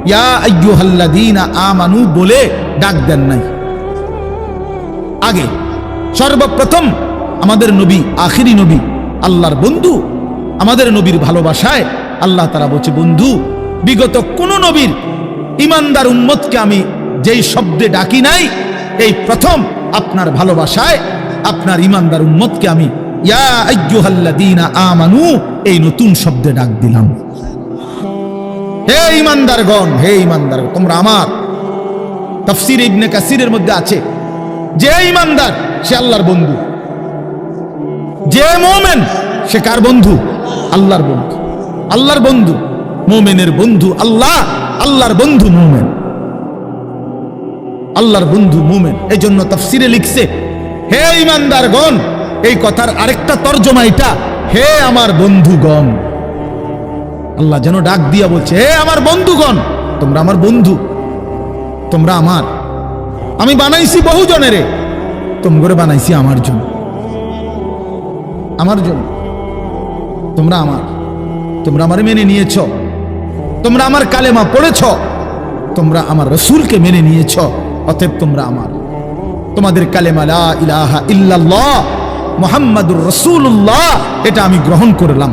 ইয়া আইয়ুহাল্লাযীনা আমানু বলে ডাক দেন নাই। আগে সর্বপ্রথম আমাদের নবী, আখিরি নবী, আল্লাহর বন্ধু, আমাদের নবীর ভালোবাসায় আল্লাহ তাআলা বলছে, বন্ধু, বিগত কোন নবীর ঈমানদার উম্মতকে আমি যেই শব্দে ডাকি নাই, এই প্রথম আপনার ভালোবাসায় আপনার ঈমানদার উম্মতকে আমি ইয়া আইয়ুহাল্লাযীনা আমানু এই নতুন শব্দে ডাক দিলাম। হে ঈমানদারগণ, হে ঈমানদার, তোমরা আমার। তাফসীর ইবনে কাসিরের মধ্যে আছে, যে ঈমানদার সে আল্লাহর বন্ধু, যে মুমিন সে কার বন্ধু? আল্লাহর বন্ধু। আল্লাহর বন্ধু, মুমিনের বন্ধু আল্লাহ, আল্লাহর বন্ধু মুমিন, আল্লাহর বন্ধু মুমিন। এই জন্য তাফসীরে লিখছে, হে ঈমানদারগণ, এই কথার আরেকটা তরজমা এটা, হে আমার বন্ধুগণ। আল্লাহ যেন ডাক দিয়া বলছে, হে আমার বন্ধুগণ, তোমরা আমার বন্ধু, তোমরা আমার। আমি বানাইছি বহু জনেরে, তোমরা বানাইছি আমার জন্য। আমার জন্য। তোমরা আমার, তোমরা আমার মেনে নিয়েছ, তোমরা আমার কালেমা পড়েছ, তোমরা আমার রসুলকে মেনে নিয়েছ, অতএব তোমরা আমার। তোমাদের কালেমা লা ইলাহা ইল্লাল্লাহ মুহাম্মাদুর রাসূলুল্লাহ এটা আমি গ্রহণ করলাম,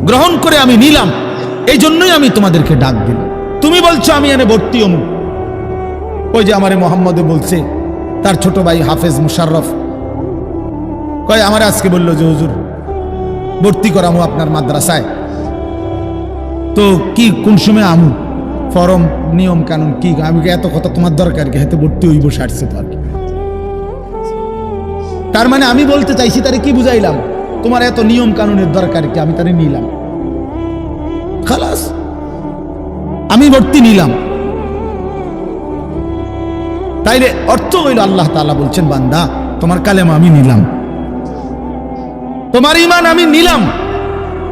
গ্রহণ করে আমি নিলাম। এই জন্যই আমি তোমাদেরকে ডাক দিলাম। তুমি বলছো আমি এনে ভর্তি হমু। ওই যে আমারে মোহাম্মদে বলছে, তার ছোট ভাই হাফেজ মুশাররফ কয় আমার আজকে বললো যে হুজুর ভর্তি করামু আপনার মাদ্রাসায়, তো কি কোন সময় আমু, ফরম নিয়ম কানুন কি? আমি এত কথা তোমার দরকার কি? হাতে ভর্তি হইব সারছে তো আর কি। তার মানে আমি বলতে চাইছি তারে কি বুঝাইলাম, তোমার এত নিয়ম কানুনের দরকার কি? আমি তারে নিলাম, খালাস, আমি ভর্তি নিলাম। তাইলে অর্থ হইল আল্লাহ তাআলা বলছেন বান্দা তোমার কালেমা আমি নিলাম, তোমার ঈমান আমি নিলাম,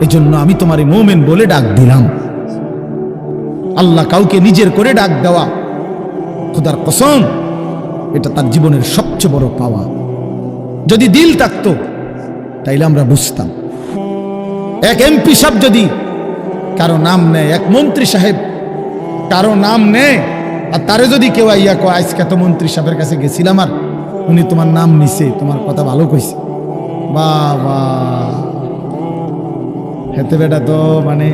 এজন্য আমি তোমারে মুমিন বলে ডাক দিলাম। আল্লাহ কাউকে নিজের করে ডাক দেওয়া, খোদার কসম, এটা তার জীবনের সবচেয়ে বড় পাওয়া। যদি দিল থাকতো তাইলে আমরা বুঝতাম। এক এমপি সাহেব যদি কারো নাম নেয়, এক মন্ত্রী সাহেব কারো নাম নেয়, আর তারে যদি কেউ আইয়া কয় আজকে তো মন্ত্রী সাহেবের কাছে গেছিলাম আর উনি তোমার নাম নিছে, তোমার কথা ভালো কইছে, বাবা হেতে বেটা তো মানে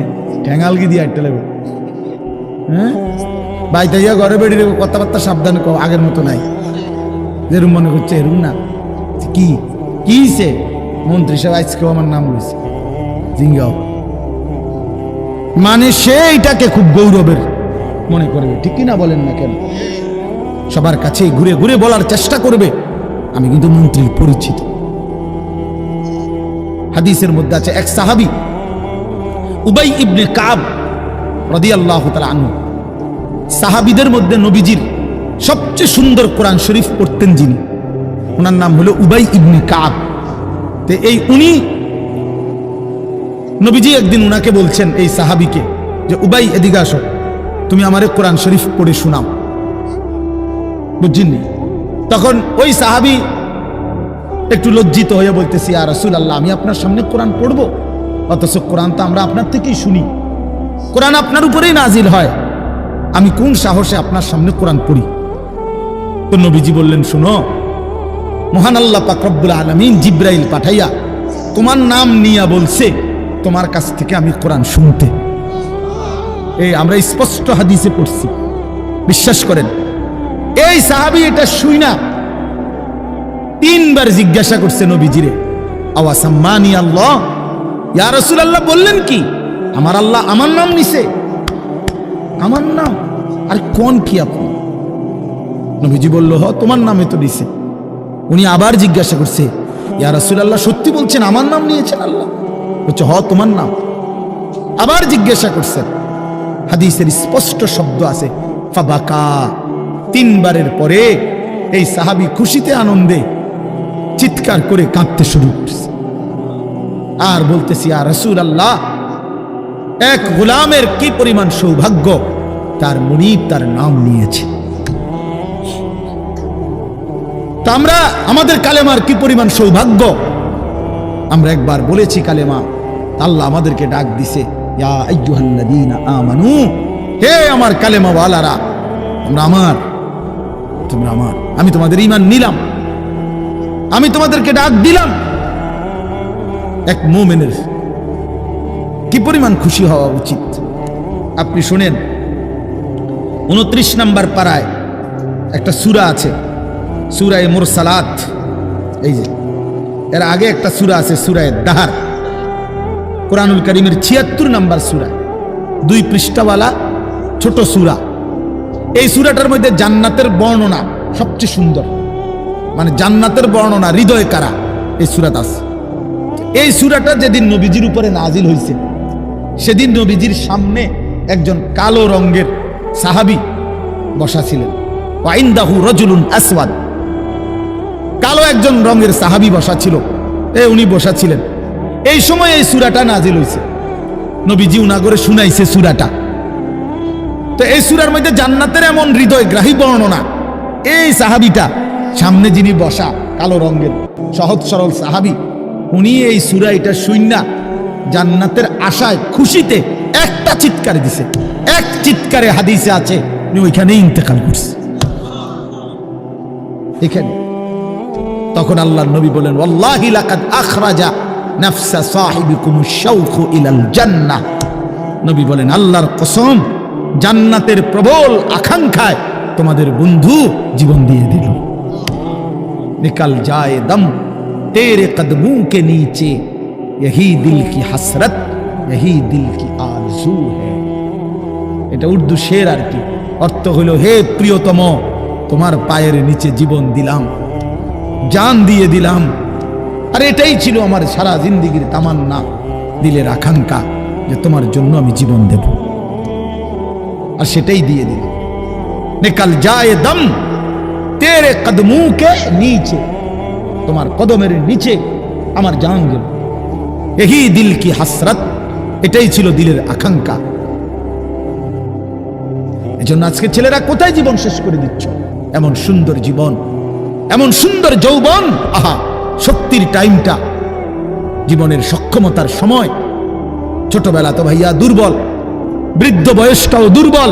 ঠ্যাঙালগি দিয়ে আটতে লাগবে। হ্যাঁ ভাই তাইয়া ঘরে বেড়ে কথাবার্তা সাবধান কো, আগের মতো নাই, যেরুম মনে করছে এরুম না। কি কিছে মন্ত্রী সাহেব আজকেও আমার নাম লইছে, জিঙ্গাও, মানে সে এটাকে খুব গৌরবের মনে করবে, ঠিক কিনা বলেন না কেন? সবার কাছে ঘুরে ঘুরে বলার চেষ্টা করবে আমি কিন্তু মন্ত্রীর পরিচিত। হাদিসের মধ্যে আছে এক সাহাবী উবাই ইবনে কাব রাদিয়াল্লাহু তাআলা আনহু, সাহাবীদের মধ্যে নবীজির সবচেয়ে সুন্দর কোরআন শরীফ পড়তেন যিনি, ওনার নাম হলো উবাই ইবনে কাব। তো এই উনি নবীজি একদিন উনাকে বলছেন এই সাহাবীকে যে উবাই এদিকে আসো, তুমি আমারে কোরআন শরীফ পড়ে শোনাও, বুঝছেননি? তখন ওই সাহাবী একটু লজ্জিত হয়ে বলতেছি ইয়া রাসূলুল্লাহ আমি আপনার সামনে কোরআন পড়বো, অথচ কোরআন তো আমরা আপনার থেকেই শুনি, কোরআন আপনার উপরেই নাজিল হয়, আমি কোন সাহসে আপনার সামনে কোরআন পড়ি? তো নবীজি বললেন শোনো, মহান আল্লাহ পাক রব্বুল আলামিন জিব্রাইল পাঠাইয়া তোমার নাম নিয়া বলছে তোমার কাছ থেকে আমি কোরআন শুনতে। এই আমরা স্পষ্ট হাদিসে পড়ছি, বিশ্বাস করেন। এই সাহাবী এটা শুই না 3 বার জিজ্ঞাসা করছে নবীজিরে, আওয়াসাম্মানি আল্লাহ, ইয়া রাসূলুল্লাহ বললেন কি আমার আল্লাহ আমার নাম নিছে? আমার নাম? আর কোন কি আপনি? নবীজি বলল হ তোমার নামে তো দিছে। উনি আবার জিজ্ঞাসা করছে, ইয়া রাসূলুল্লাহ সত্যি বলছেন আমার নাম নিয়েছেন আল্লাহ? বলছে হ তোমার নাম। আবার জিজ্ঞাসা করছেন, হাদিসের স্পষ্ট শব্দ আছে ফাবাকা। 3 বারের পরে এই সাহাবী খুশিতে আনন্দে চিৎকার করে কাঁদতে শুরু করছে আর বলতেছি ইয়া রাসূলুল্লাহ এক গোলামের কি পরিমাণ সৌভাগ্য, তার মুনিব তার নাম নিয়েছে। তা আমরা আমাদের কালেমার কি পরিমাণ সৌভাগ্য, আমরা একবার বলেছি কালেমা, আল্লাহ আমাদেরকে ডাক দিছে ইয়া আইয়ুহাল্লাযীনা আমানু, হে আমার কালেমা ওয়ালারা, তোমরা আমার, তোমরা আমার, আমি তোমাদের ঈমান নিলাম, আমি তোমাদেরকে ডাক দিলাম। এক মুমিনের কি পরিমাণ খুশি হওয়া উচিত আপনি শুনেন। 29 নম্বর পারায় একটা সূরা আছে, সূরা মুরসালাত। এই যে এর আগে একটা সূরা আছে সূরা দাহার, কোরআনুল কারীমের 76 নম্বর সূরা, 2 পৃষ্ঠাওয়ালা ছোট সূরা। এই সূরাটার মধ্যে জান্নাতের বর্ণনা সবচেয়ে সুন্দর, মানে জান্নাতের বর্ণনা হৃদয় কারা এই সূরাতে আছে। এই সূরাটা যেদিন নবীজির উপরে নাজিল হয়েছে সেদিন নবীজির সামনে একজন কালো রঙের সাহাবী বসা ছিলেন, ওয়াইনদাহু রাজুলুন আসওয়াদ, কালো একজন রঙের সাহাবী বসা ছিল, উনি বসা ছিলেন। এই সময় এই সূরাটা নাজিল হয়েছে, নবীজি উনাগরে শুনাইছে সূরাটা। তো এই সূরার মধ্যে জান্নাতের এমন হৃদয়গ্রাহী বর্ণনা, এই সাহাবীটা সামনে যিনি বসা কালো রঙের সহজ সরল সাহাবী, উনি এই সূরা এটা শুননা জান্নাতের আশায় খুশিতে একটা চিৎকার দিছে, এক চিৎকারে হাদিসে আছে উনি ওইখানেই ইন্তেকাল করছে। এখানে তখন আল্লাহর নবী বলেন, ওয়াল্লাহি লাকাদ আখরাজা নাফসা সাহিবিকুমুশ শাওকু ইলাল জান্নাহ। নবী বলেন, আল্লাহর কসম, জান্নাতের প্রবল আকাঙ্ক্ষায় তোমাদের বন্ধু জীবন দিয়ে দিল। নিকাল যায় দম তেরে কদমোं के नीचे यही दिल की हसरत यही दिल की आरज़ू है। এটা উর্দু শের আর কি, অর্থ হলো, হে প্রিয়তম, তোমার পায়ের নিচে জীবন দিলাম, জান দিয়ে দিলাম। আর এটাই ছিল আমার সারা জিন্দেগীর তামান্না, দিলের আকাঙ্ক্ষা, যে তোমার জন্য আমি জীবন দেব। আর সেটাই দিয়ে দিলাম। নিকাল যায় দম তেরে কদমোं के नीचे, তোমার কদমের নিচে আমার জান গেল। এহি দিল কি হাসরত, এটাই ছিল দিলের আকাঙ্ক্ষা। এজন্য আজকে ছেলেরা কোথায় জীবন শেষ করে দিচ্ছ? এমন সুন্দর জীবন, এমন সুন্দর যৌবন, আহা, শক্তির টাইমটা, জীবনের সক্ষমতার সময়। ছোটবেলা তো ভাইয়া দুর্বল, বৃদ্ধ বয়সটাও দুর্বল।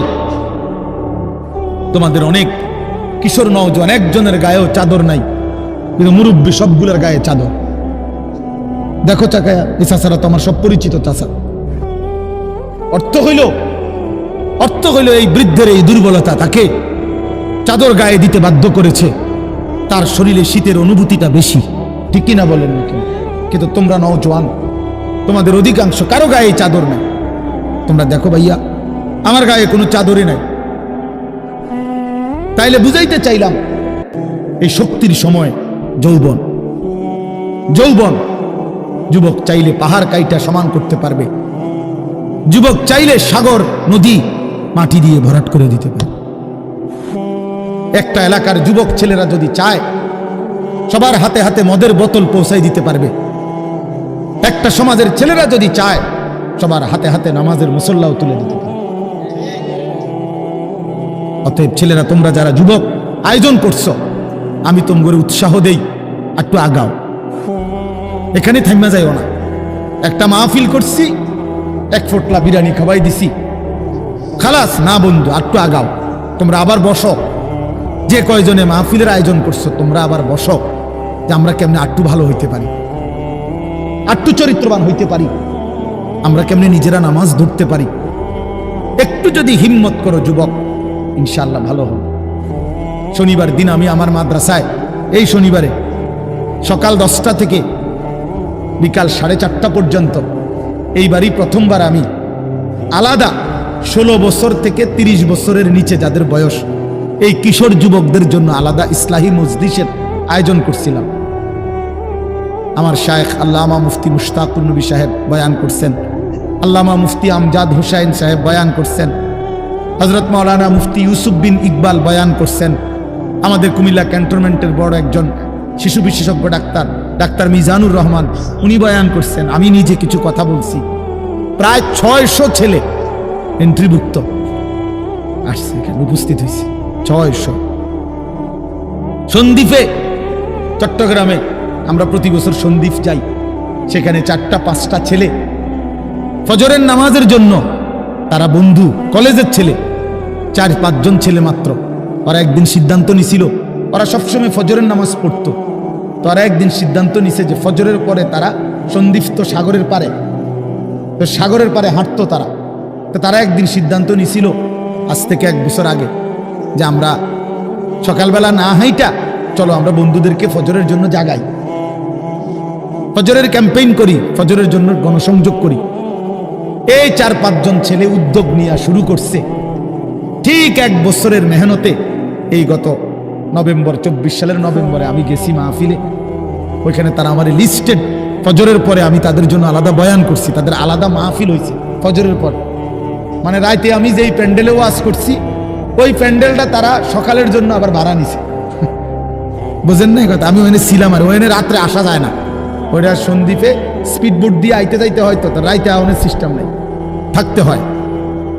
তোমাদের অনেক কিশোর নওজোয়ান একজনের গায়েও চাদর নাই, কিন্তু মুরব্বী সবগুলোর গায়ে চাদর। দেখো চাকায়া, এই চাচারা তো আমার সব পরিচিত চাচা। অর্থ হইল এই বৃদ্ধের এই দুর্বলতা তাকে চাদর গায়ে দিতে বাধ্য করেছে। তার শরীরে শীতের অনুভূতিটা বেশি, ঠিক কিনা বলেন না কেন? কিন্তু তোমরা নওজোয়ান, তোমাদের অধিকাংশ কারো গায়ে চাদর নাই। তোমরা দেখো ভাইয়া, আমার গায়ে কোনো চাদরই নাই। তাইলে বুঝাইতে চাইলাম, এই শক্তির সময় যৌবন। যুবক চাইলে পাহাড় কাইটা সমান করতে পারবে, যুবক চাইলে সাগর নদী মাটি দিয়ে ভরাট করে দিতে পারে। একটা এলাকার যুবক ছেলেরা যদি চায়, সবার হাতে হাতে মদের বোতল পৌঁছাই দিতে পারবে। একটা সমাজের ছেলেরা যদি চায়, সবার হাতে হাতে নামাজের মুসল্লাও তুলে দিতে পারে। অতএব ছেলেরা, তোমরা যারা যুবক আয়োজন করছো, আমি তোমাদের উৎসাহ দেই, একটু আগাও, এখানে থাইমা যাইও না। একটা মাহফিল করছি, এক ফোটলা বিরিয়ানি খাওয়াই দিছি, খালাস না বন্ধু, একটু আগাও। তোমরা আবার বসো, যে কয়জনে মাহফিলের আয়োজন করছো, তোমরা আবার বসো, যে আমরা কেমনে আটটু ভালো হইতে পারি, আটটু চরিত্রবান হইতে পারি, আমরা কেমনে নিজেরা নামাজ ধরতে পারি। একটু যদি হিম্মত করো যুবক, ইনশাআল্লাহ ভালো হবে। শনিবার দিন আমি আমার মাদ্রাসায়, এই শনিবারে সকাল 10টা থেকে বিকাল 4:30 পর্যন্ত, এইবারই প্রথমবার আমি আলাদা 16 বছর থেকে 30 বছরের নিচে যাদের বয়স, এই কিশোর যুবকদের জন্য আলাদা ইসলাহি মজলিসের আয়োজন করছিলাম। আমার শায়েখ আল্লামা মুফতি মুশতাকুর নবী সাহেব বয়ান করছেন, আল্লামা মুফতি আমজাদ হুসাইন সাহেব বয়ান করছেন, হযরত মাওলানা মুফতি ইউসুফ বিন ইকবাল বয়ান করছেন, আমাদের কুমিল্লা ক্যান্টনমেন্টের বড় একজন শিশু বিশেষজ্ঞ ডাক্তার মিজানুর রহমান, উনি বয়ান করছেন, আমি নিজে কিছু কথা বলছি। প্রায় 600 ছেলে এন্ট্রিভুক্ত আসছে, এখানে উপস্থিত হয়েছে 600। সন্দ্বীপে, চট্টগ্রামে আমরা প্রতি বছর সন্দ্বীপ যাই, সেখানে 4টা-5টা ছেলে ফজরের নামাজের জন্য, তারা বন্ধু, কলেজের ছেলে, 4-5 জন ছেলে মাত্র। ওরা একদিন সিদ্ধান্ত নিছিল, ওরা সবসময় ফজরের নামাজ পড়তো, তো ওরা একদিন সিদ্ধান্ত নিছে যে ফজরের পরে তারা সন্দ্বীপ তো সাগরের পারে, তো সাগরের পারে হাঁটতো তারা। তো তারা একদিন সিদ্ধান্ত নিছিল, আজ থেকে 1 বছর আগে, যে আমরা সকালবেলা না হাইটা, চলো আমরা বন্ধুদেরকে ফজরের জন্য জাগাই, ফজরের ক্যাম্পেইন করি, ফজরের জন্য গণসংযোগ করি। এই 4-5 জন ছেলে উদ্যোগ নিয়ে শুরু করছে। ঠিক 1 বছরের মেহনতে এই গত নভেম্বর, 24 সালের নভেম্বরে আমি গেছি মাহফিলে, ওইখানে তারা আমার লিস্টেড, ফজরের পরে আমি তাদের জন্য আলাদা বয়ান করছি, তাদের আলাদা মাহফিল হয়েছে ফজরের পর। মানে রাইতে আমি যেই প্যান্ডেলে ওয়াজ করছি, ওই প্যান্ডেলটা তারা সকালের জন্য আবার ভাড়া নিছে। বুঝেন না কথা? আমি ওখানে ছিলাম, আর ওখানে রাত্রে আসা যায় না, ওইটা সন্দ্বীপে স্পিডবোট দিয়ে আইতে যাইতে হয়, তো রাইতে আওয়ানোর সিস্টেম নেই, থাকতে হয়।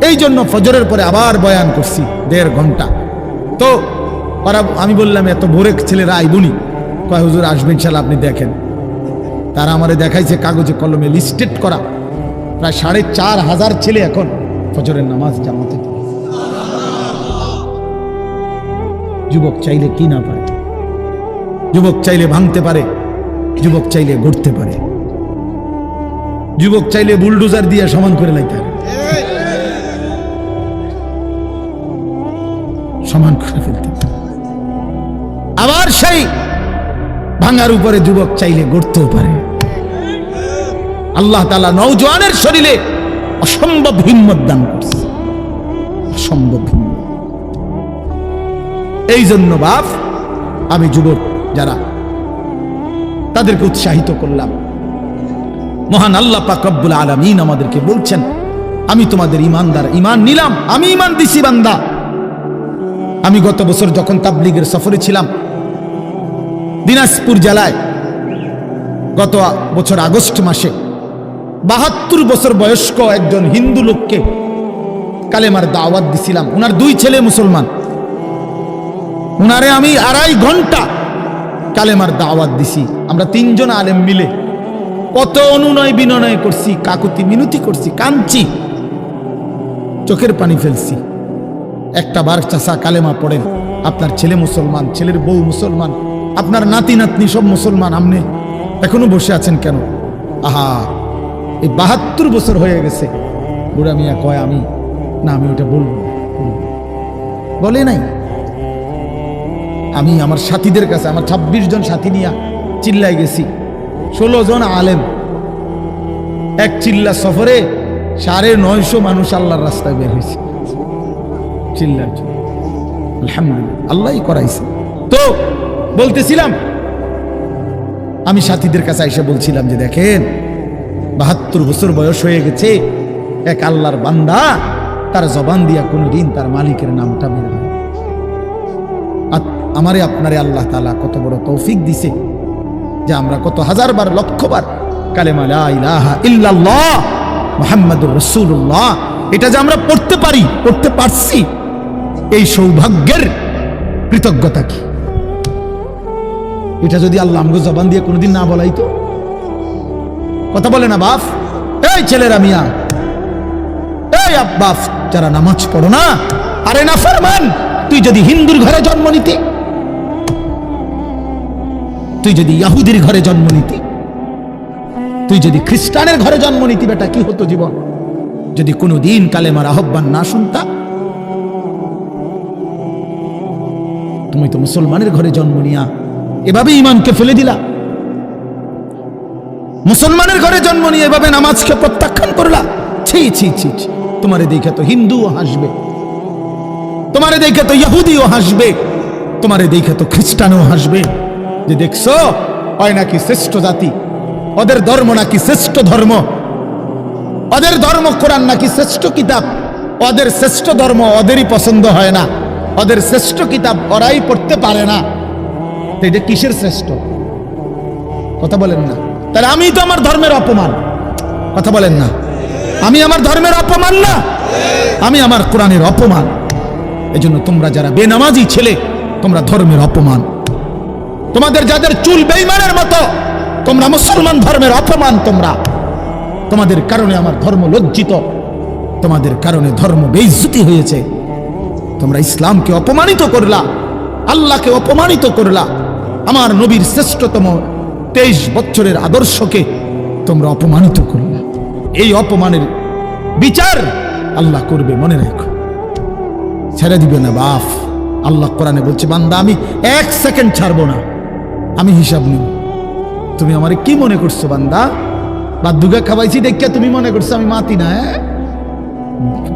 এই জন্য ফজরের পরে আবার বয়ান করছি 1.5 ঘন্টা। তো ওরা, আমি বললাম এত ভোরে ছেলেরা আইবুনি, কয় হুজুর আসবেন ইনশাআল্লাহ, আপনি দেখেন। তারা আমারে দেখাইছে কাগজে কলমে লিস্টেড করা প্রায় 4,500 ছেলে এখন ফজরের নামাজ জামাতে পড়ে। যুবক চাইলে কি না পারে, যুবক চাইলে ভাঙতে পারে, যুবক চাইলে গড়তে পারে, যুবক চাইলে বুলডোজার দিয়ে সমান করে লাইতে পারে, সমান করে ফেলতে পারে। আবার সেই ভাঙার উপরে যুবক চাইলে গড়তেও পারে। আল্লাহ তাআলা নওজোয়ানের শরীরে অসম্ভব হিম্মত দান করছে, অসম্ভব হিম্মত। এই জন্য বাপ আমি যুবক যারা তাদেরকে উৎসাহিত করলাম। মহান আল্লাহ পাক রব্বুল আলামিন আমাদেরকে বলছেন, আমি তোমাদের ইমানদার, ইমান নিলাম, আমি ইমান দিছি বান্দা। আমি গত বছর যখন তাবলীগের সফরে ছিলাম দিনাজপুর জেলায়, গত বছর আগস্ট মাসে 72 বছর বয়স্ক একজন হিন্দু লোককে কালেমার দাওয়াত দিছিলাম। ওনার 2 ছেলে মুসলমান, উনারে আমি 2.5 ঘন্টা কালেমার দাওয়াত দিছি। আমরা 3 জন আলেম মিলে কত অনুনয় বিনয় করছি, কাকুতি মিনতি করছি, কাঁদছি, চোখের পানি ফেলছি। একটা বার চাচা কালেমা পড়েন, আপনার ছেলে মুসলমান, ছেলের বউ মুসলমান, আপনার নাতি নাতনি সব মুসলমান, আপনি এখনো বসে আছেন কেন? আহা, এই 72 বছর হয়ে গেছে। বুড়া মিয়া কয় আমি ওটা বলবো না, বলে নাই। আমি আমার সাথীদের কাছে, আমার 26 জন সাথী নিয়ে চিল্লায় গেছি, 16 জন আলেম, এক চিল্লা সফরে 950 মানুষ আল্লাহর রাস্তায় বের হয়েছে চিল্লার জন্য। আলহামদুলিল্লাহ, আল্লাহই করাইছে। তো বলতেছিলাম, আমি সাথীদের কাছে এসে বলছিলাম যে দেখেন 72 বছর বয়স হয়ে গেছে, এক আল্লাহর বান্দা, তার জবান দিয়া কোনোদিন তার মালিকের নামটা বের হয়। আমারে আপনারে আল্লাহ তাআলা কত বড় তৌফিক দিছে যে আমরা কত হাজারবার, লক্ষবার কালেমা লা ইলাহা ইল্লাল্লাহ মুহাম্মাদুর রাসূলুল্লাহ এটা যে আমরা পড়তে পারি, পড়তে পারছি, এই সৌভাগ্যের কৃতজ্ঞতা কি? এটা যদি আল্লাহ আমগো জবান দিয়ে কোনোদিন না বলাইতো। কথা বলে না বাপ, এই ছেলেরা মিয়া, এই আব্বাস যারা নামাজ পড়ো না, আরে না ফরমান, তুই যদি হিন্দুর ঘরে জন্ম নিতে, তুই যদি ইহুদির ঘরে জন্ম নিতি, তুই যদি খ্রিস্টানের ঘরে জন্ম নিতি, বেটা কি হতো জীবন যদি কোনোদিন কালেমার আহ্বান না শুনতা? তুমি তো মুসলমানের ঘরে জন্ম নিয়া এভাবে ইমানকে ফেলে দিলা, মুসলমানের ঘরে জন্ম নিয়ে এভাবে নামাজকে প্রত্যাখ্যান করলা। ছি ছি ছি, তোমারে দেখে তো হিন্দুও হাসবে, তোমারে দেখে তো ইহুদিও হাসবে, তোমারে দেখে তো খ্রিস্টানও হাসবে, যে দেখছো ওই নাকি শ্রেষ্ঠ জাতি, ওদের ধর্ম নাকি শ্রেষ্ঠ ধর্ম, ওদের ধর্ম কোরআন নাকি শ্রেষ্ঠ কিতাব, ওদের শ্রেষ্ঠ ধর্ম ওদেরই পছন্দ হয় না, ওদের শ্রেষ্ঠ কিতাব ওরাই পড়তে পারে না। তো এটা কিসের শ্রেষ্ঠ? কথা বলেন না। তাহলে আমি তো আমার ধর্মের অপমান। কথা বলেন না, আমি আমার ধর্মের অপমান না, আমি আমার কোরআনের অপমান। এজন্য তোমরা যারা বেনামাজি ছেলে, তোমরা ধর্মের অপমান। তোমাদের যাদের চুল বেঈমানের মতো, তোমরা মুসলমান ধর্মের অপমান। তোমাদের কারণে আমার ধর্ম লজ্জিত, তোমাদের কারণে ধর্ম বেইজ্জতি হয়েছে। তোমরা ইসলামকে অপমানিত করলা, আল্লাহকে অপমানিত করলা, আমার নবীর শ্রেষ্ঠতম 23 বছরের আদর্শকে তোমরা অপমানিত করলা। এই অপমানের বিচার আল্লাহ করবে, মনে রাখো, ছেড়ে দিবে না বাপ। আল্লাহ কোরআনে বলছে, বান্দা আমি 1 সেকেন্ড ছাড়বো না, আমি হিসাব নিব। তুমি আমারে কি মনে করছো বান্দা? বাদুগা খাওয়াইছি দেখে তুমি মনে করছো আমি মাতি না?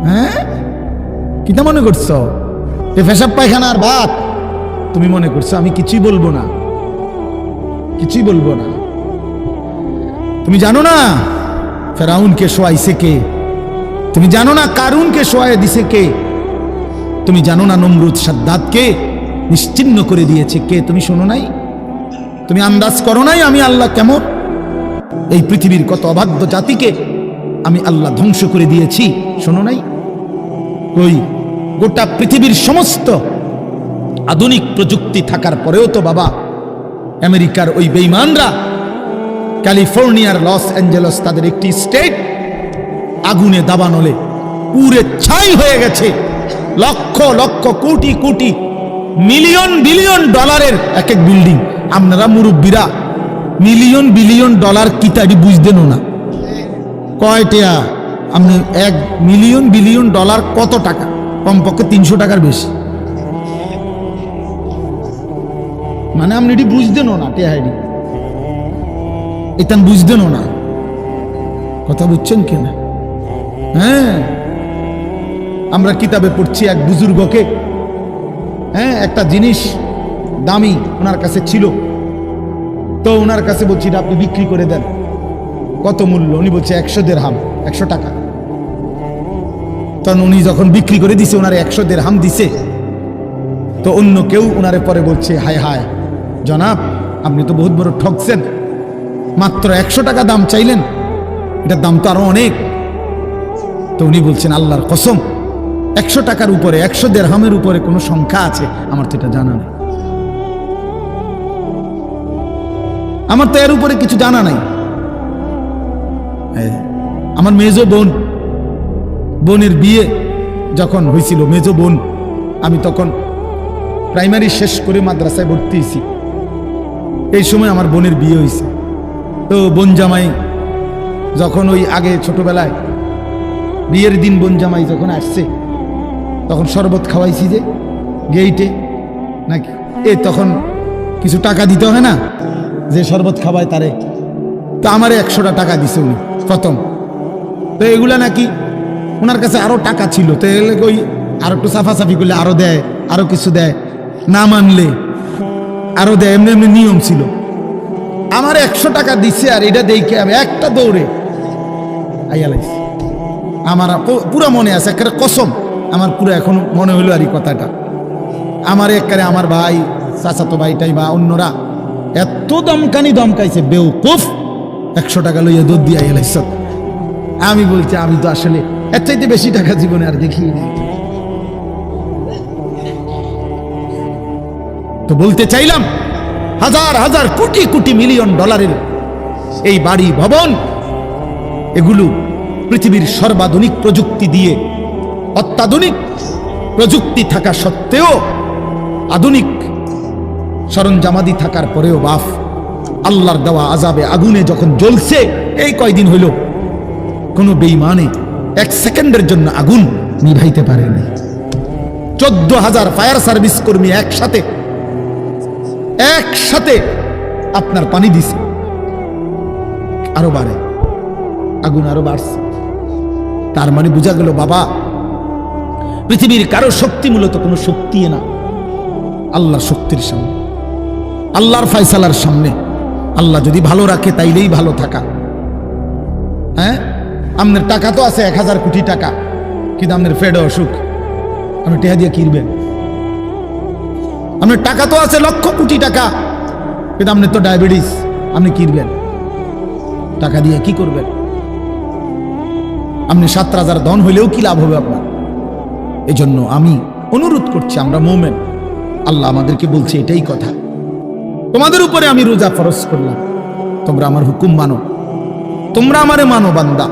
হ্যাঁ, কিটা মনে করছো? এ পেশাব পায়খানার ভাত তুমি মনে করছো আমি কিছুই বলবো না, কিছুই বলবো না। তুমি জানো না ফেরাউনকে শোয়াইছে কে? তুমি জানো না কারুনকে শোয়াই দিছে কে? তুমি জানো না নমরুদ সাদ্দাতকে নিশ্চিহ্ন করে দিয়েছে কে? তুমি শোনো নাই? তুমি আন্দাজ করো নাই আমি আল্লাহ কেমন? এই পৃথিবীর কত অবাধ্য জাতিকে আমি আল্লাহ ধ্বংস করে দিয়েছি, শোনো নাই? ওই গোটা পৃথিবীর সমস্ত আধুনিক প্রযুক্তি থাকার পরেও তো বাবা আমেরিকার ওই বেঈমানরা ক্যালিফোর্নিয়ার লস অ্যাঞ্জেলস তাদের একটি স্টেট আগুনে দাবানলে পুরে ছাই হয়ে গেছে। লক্ষ লক্ষ কোটি কোটি মিলিয়ন বিলিয়ন ডলারের এক এক বিল্ডিং। আপনারা মুরব্বীরা মিলিয়ন বিলিয়ন ডলার কিতাবি বুঝতেন না কয়টা? আপনি 1 মিলিয়ন বিলিয়ন ডলার কত টাকা? কমপক্ষে 300 টাকার বেশি। মানে আপনি এটি বুঝতেন না, টেহাইডি এটা বুঝতেন না। কথা বুঝছেন কিনা? হ্যাঁ, আমরা কিতাবে পড়ছি এক বুজুর্গকে, হ্যাঁ, একটা জিনিস দামি ওনার কাছে ছিল, তো ওনার কাছে বলছি আপনি বিক্রি করে দেন। কত মূল্য? উনি বলছে 100 দিরহাম, 100 টাকা। তখন উনি যখন বিক্রি করে দিছে, ওনারে 100 দিরহাম দিছে, তো অন্য কেউ ওনারে পরে বলছে, হায় হায় জনাব, আপনি তো বহুত বড় ঠকছেন, মাত্র 100 টাকা দাম চাইলেন, এটার দাম তো আরো অনেক। তো উনি বলছেন, আল্লাহর কসম, 100 টাকার উপরে, 100 দিরহামের উপরে কোনো সংখ্যা আছে? আমার তো এটা জানা নেই, আমার তো এর উপরে কিছু জানা নাই। আমার মেজো বোনের বিয়ে যখন হয়েছিল, মেজো বোন, আমি তখন প্রাইমারি শেষ করে মাদ্রাসায় ভর্তি হয়েছি, এই সময় আমার বোনের বিয়ে হয়েছে। তো বোন জামাই যখন ওই আগে ছোটবেলায় বিয়ের দিন বোন জামাই যখন আসছে, তখন শরবত খাওয়াইছি যে গেইটে নাকি, তখন কিছু টাকা দিতে হয় না, যে শরবত খাওয়ায় তারে। তো আমারে 100টা টাকা দিছে উনি প্রথম। তো এগুলা নাকি ওনার কাছে আরো টাকা ছিল, তো ওই আরো একটু সাফাসাফি করলে আরো দেয়, আরো কিছু দেয়, না মানলে আরো দেয়, এমনি এমনি নিয়ম ছিল। আমার 100 টাকা দিচ্ছে, আর এটা দেখে আমি একটা দৌড়ে আইয়া লাগছি। আমার পুরো মনে আছে, একটা কসম, আমার পুরো এখন মনে হইলো আর এই কথাটা। আমার একবারে আমার ভাই, চাচাতো ভাইটাই বা অন্যরা এত দমকাইছে, বেউকুফ, 100 টাকা লইয়া দৌড় দিয়ে আইয়া লাগছ। আমি বলছি, আমি তো আসলে এর চাইতে বেশি টাকা জীবনে আর দেখি নাই। তো বলতে চাইলাম, হাজার হাজার কোটি কোটি মিলিয়ন ডলারের এই বাড়ি ভবন, এগুলো পৃথিবীর সর্বাধুনিক প্রযুক্তি দিয়ে, অত্যাধুনিক প্রযুক্তি থাকা সত্ত্বেও, আধুনিক সরঞ্জামাদি থাকার পরেও বাফ আল্লাহর দেওয়া আযাবে আগুনে যখন জ্বলছে, এই কয়দিন হইল কোনো বেঈমানে 1 সেকেন্ডের জন্য আগুন নিভাইতে পারেনি। 14,000 ফায়ার সার্ভিস কর্মী একসাথে আপনার পানি দিছে, আরো বাড়ে, আগুন আরো বাড়ছে। তার মানে বোঝা গেল, বাবা, পৃথিবীর কারো শক্তি মূলত কোনো শক্তি না, আল্লাহর শক্তির সামনে, আল্লাহর ফয়সালার সামনে। আল্লাহ যদি ভালো রাখে তাইলেই ভালো থাকা। হ্যাঁ, আপনার টাকা তো আছে 1000 কোটি টাকা, কিন্তু আপনার ফেডে অসুখ, আপনি টেহা দিয়ে কিনবেন। আপনার টাকা তো আছে লক্ষ কোটি টাকা, কিন্তু আপনার তো ডায়াবেটিস, আপনি কিনবেন টাকা দিয়ে? কি করবেন? আপনি 7 রাজার ধন হইলেও কি লাভ হবে আপনার? এই জন্য আমি অনুরোধ করছি, আমরা মুমিন, আল্লাহ আমাদেরকে বলছে এটাই কথা, তোমাদের উপরে আমি রোজা ফরজ করলাম, তোমরা আমার হুকুম মানো, তোমরা আমারে মানো বান্দা।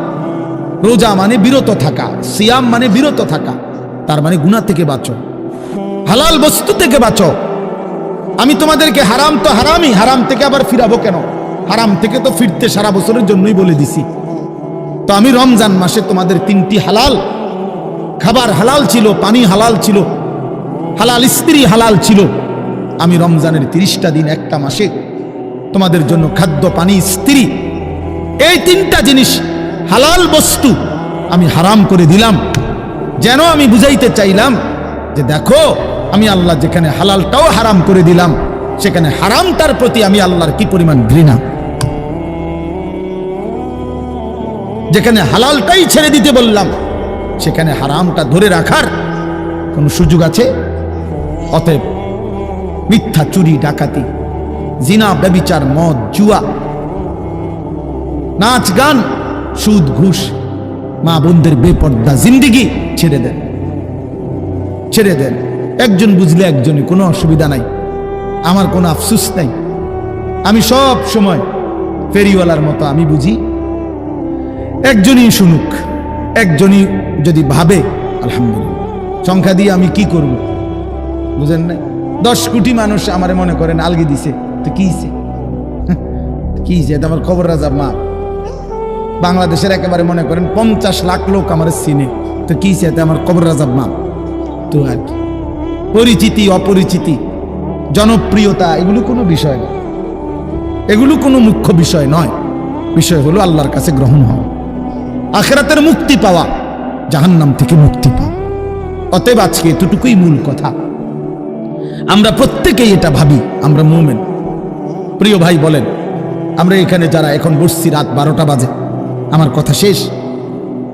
রোজা মানে বিরত থাকা, সিয়াম মানে বিরত থাকা, তার মানে গুনাহ থেকে বাঁচো, হালাল বস্তু থেকে বাঁচো। আমি তোমাদেরকে হারাম তো হারামই, হারাম থেকে আবার ফিরাবো কেন? হারাম থেকে তো ফিরতে সারা বছরের জন্যই বলে দিছি। তো আমি রমজান মাসে তোমাদের 3টি হালাল খাবার হালাল ছিল, পানি হালাল ছিল, হালাল স্ত্রী হালাল ছিল। আমি রমজানের 30টা দিন, একটা মাসে তোমাদের জন্য খাদ্য, পানি, স্ত্রী, এই 3টা জিনিস হালাল বস্তু আমি হারাম করে দিলাম। যেন আমি বুঝাইতে চাইলাম যে দেখো, আমি আল্লাহ যেখানে হালালটাও হারাম করে দিলাম, সেখানে হারামটার প্রতি আমি আল্লাহর কি পরিমাণ ঘৃণা। যেখানে হালালটাই ছেড়ে দিতে বললাম, সেখানে হারামটা ধরে রাখার কোন সুযোগ আছে? অতএব মিথ্যা, চুরি, ডাকাতি, জিনা, ব্যভিচার, মদ, জুয়া, নাচ, গান, সুদ, ঘুষ, মা বোনদের বেপর্দা জিন্দেগি ছেড়ে দেন, ছেড়ে দেন। একজন বুঝলে একজনই, কোনো অসুবিধা নাই, আমার কোনো আফসোস নাই। আমি সব সময় ফেরিওয়ালার মতো আমি বুঝি। একজনই শুনুক, একজনই যদি ভাবে আলহামদুলিল্লাহ, সংখ্যা দিয়ে আমি কি করব? বুঝেন নাই? 10 কোটি মানুষ আমারে মনে করেন আলগি দিছে, তো কি হইছে? কি হইছে? আমার কবর রাজাব মা। বাংলাদেশের একেবারে মনে করেন 50 লাখ লোক আমার চিনে, তো কি হইছে? আমার কবর রাজাব মা। তো আর কি, পরিচিতি অপরিচিতি জনপ্রিয়তা এগুলো কোনো বিষয় না, এগুলো কোনো মুখ্য বিষয় নয়। বিষয় হলো আল্লাহর কাছে গ্রহণ হওয়া, আখিরাতের মুক্তি পাওয়া, জাহান্নাম থেকে মুক্তি পাওয়া। অতএব আজকে এতটুকুই মূল কথা। আমরা প্রত্যেকেই এটা ভাবি, আমরা মুমিন। প্রিয় ভাই বলেন, আমরা এখানে যারা এখন বসছি, রাত 12টা বাজে, আমার কথা শেষ,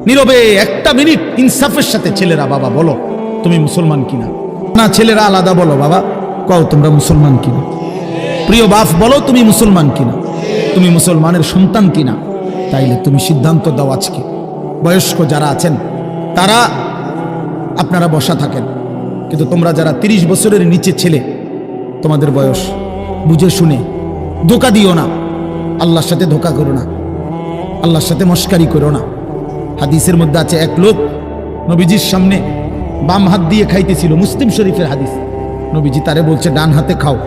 নীরবে একটা মিনিট ইনসাফের সাথে ছেলেরা বাবা বলো তুমি মুসলমান কিনা। না ছেলেরা আলাদা বলো বাবা, কও তোমরা মুসলমান কিনা। প্রিয় বাপ বলো তুমি মুসলমান কিনা, তুমি মুসলমানের সন্তান কিনা। তাইলে তুমি সিদ্ধান্ত দাও আজকে। বয়স্ক যারা আছেন তারা আপনারা বসা থাকেন, কিন্তু তোমরা যারা 30 বছরের নিচে ছেলে, তোমাদের বয়স, বুঝে শুনে ধোঁকা দিও না, আল্লাহর সাথে ধোঁকা করো না, আল্লাহর সাথে মস্কারি করো না। হাদিসের মধ্যে আছে এক লোক নবীজির সামনে বাম হাত দিয়ে খাইতেছিল, মুসলিম শরীফের হাদিস। নবীজি তারে বলছে ডান হাতে খাও,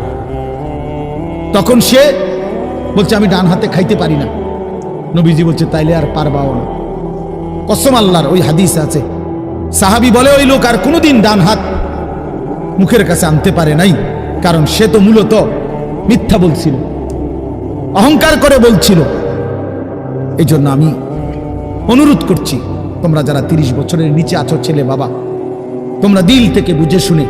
তখন সে বলছে আমি ডান হাতে খাইতে পারি না। নবীজি বলছে তাইলে আর পারবাও না। কসম আল্লাহর, ওই হাদিস আছে। সাহাবী বলে ওই লোক আর কোনোদিন ডান হাত মুখের কাছে আনতে পারে নাই, কারণ সে তো মূলত মিথ্যা বলছিল, অহংকার করে বলছিল। এই জন্য আমি অনুরোধ করছি, তোমরা যারা 30 বছরের নিচে আছো ছেলে বাবা, তোমরা দিল থেকে বুঝে শুনে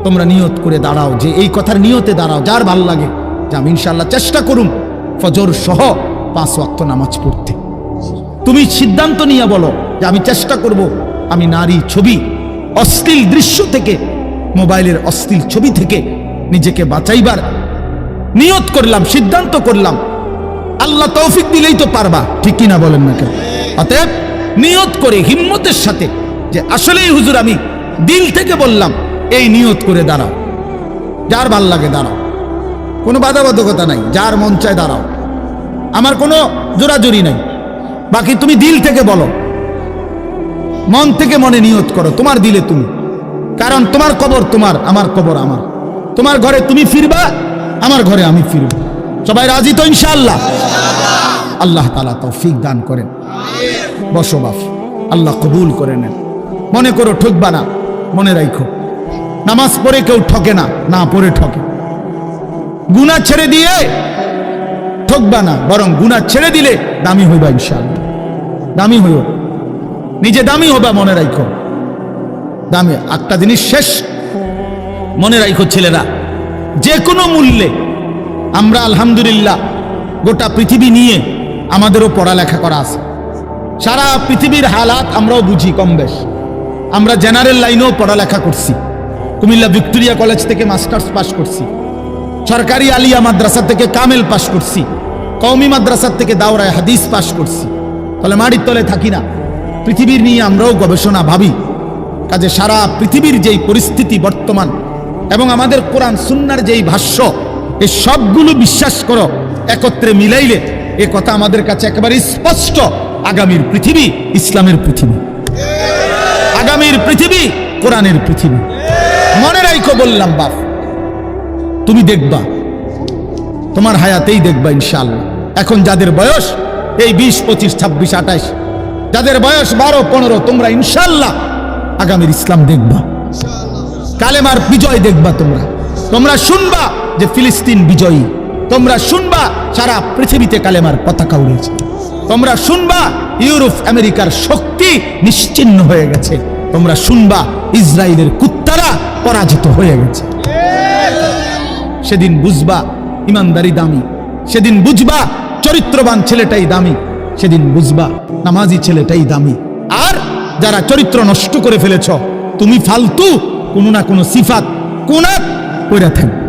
তোমরা নিয়ত করে দাঁড়াও, যে এই কথার নিয়তে দাঁড়াও, যার ভাল লাগে যে আমি ইনশাআল্লাহ চেষ্টা করুম ফজর সহ 5 ওয়াক্ত নামাজ পড়তে। তুমি সিদ্ধান্ত নিয়ে বলো যে আমি চেষ্টা করব, আমি নারী ছবি, অশ্লীল দৃশ্য থেকে, মোবাইলের অশ্লীল ছবি থেকে নিজেকে বাঁচাইবার নিয়ত করলাম, সিদ্ধান্ত করলাম। আল্লাহ তৌফিক দিলেই তো পারবা, ঠিক কিনা বলেন না কেন? অতএব নিয়ত করে হিম্মতের সাথে যে আসলেই হুজুর আমি দিল থেকে বললাম, এই নিয়ত করে দাঁড়াও। যার ভাল লাগে দাঁড়াও, কোনো বাধাবাধকতা নাই, যার মন চায় দাঁড়াও, আমার কোনো জোরাজুরি নাই। বাকি তুমি দিল থেকে বলো, মন থেকে মনে নিয়ত করো, তোমার দিলে তুমি, কারণ তোমার কবর তোমার, আমার কবর আমার। তোমার ঘরে তুমি ফিরবা, আমার ঘরে আমি ফিরব। সবাই রাজি তো ইনশাআল্লাহ? আল্লাহ তাআলা তৌফিক দান করেন। বসো বাপ, আল্লাহ কবুল করে নেন। মনে করো ঠকবা না, মনে রাখো নামাজ পড়ে কেউ ঠকে না, না পড়ে ঠকে। গুনাহ ছেড়ে দিয়ে ঠকবা না, বরং গুনাহ ছেড়ে দিলে দামি হইবা ইনশাআল্লাহ। দামি হইও, নিজে দামি হবা, মনে রাখো দামি। একটা জিনিস শেষ মনে রাখো ছেলেরা, যে কোনো মূল্যে আমরা আলহামদুলিল্লাহ গোটা পৃথিবী নিয়ে আমাদেরও পড়ালেখা করা আছে। সারা পৃথিবীর হালাত আমরাও বুঝি কম বেশ। আমরা জেনারেল লাইনেও পড়ালেখা করছি, কুমিল্লা ভিক্টোরিয়া কলেজ থেকে মাস্টার্স পাস করছি, সরকারি আলিয়া মাদ্রাসা থেকে কামেল পাস করছি, কওমি মাদ্রাসা থেকে দাওরায়ে হাদিস পাস করছি। তাহলে মাটির তলে থাকি না, পৃথিবীর নিয়ে আমরাও গবেষণা ভাবি। কাজে সারা পৃথিবীর যেই পরিস্থিতি বর্তমান এবং আমাদের কোরআন সুন্নাহর যেই ভাষ্য, এই সবগুলো বিশ্বাস করো, একত্রে মিলাইলে এ কথা আমাদের কাছে একেবারে স্পষ্ট। আগামীর পৃথিবী ইসলামের পৃথিবী, আগামীর পৃথিবী কোরআনের পৃথিবী। মনে রাখো বললাম বাপ, তুমি দেখবা, তোমার হায়াতেই দেখবা ইনশাআল্লাহ। এখন যাদের বয়স এই 20, 25, 26, 28, যাদের বয়স 12, 15, তোমরা ইনশাআল্লাহ আগামীর ইসলাম দেখবা, কালেমার বিজয় দেখবা। তোমরা শুনবা যে ফিলিস্তিন বিজয়ী, তোমরা শুনবা সারা পৃথিবীতে কালেমার পতাকা উড়েছে, তোমরা শুনবা ইউরোপ আমেরিকার শক্তি নিশ্চিহ্ন হয়ে গেছে, তোমরা শুনবা ইসরায়েলের কুত্তারা পরাজিত হয়ে গেছে। সেদিন বুঝবা ইমানদারি দামি, সেদিন বুঝবা চরিত্রবান ছেলেটাই দামি, সেদিন বুঝবা নামাজি ছেলেটাই দামি। আর যারা চরিত্র নষ্ট করে ফেলেছ, তুমি ফালতু কোনো না কোনো সিফাত কুনাত পড়ে থাকবে।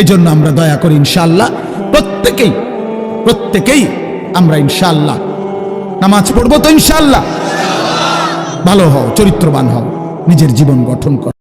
এই জন্য আমরা দয়া করি ইনশাআল্লাহ প্রত্যেকেই আমরা ইনশাআল্লাহ নামাজ পড়বো তো ইনশাআল্লাহ। ভালো হও, চরিত্রবান হও, নিজের জীবন গঠন করো।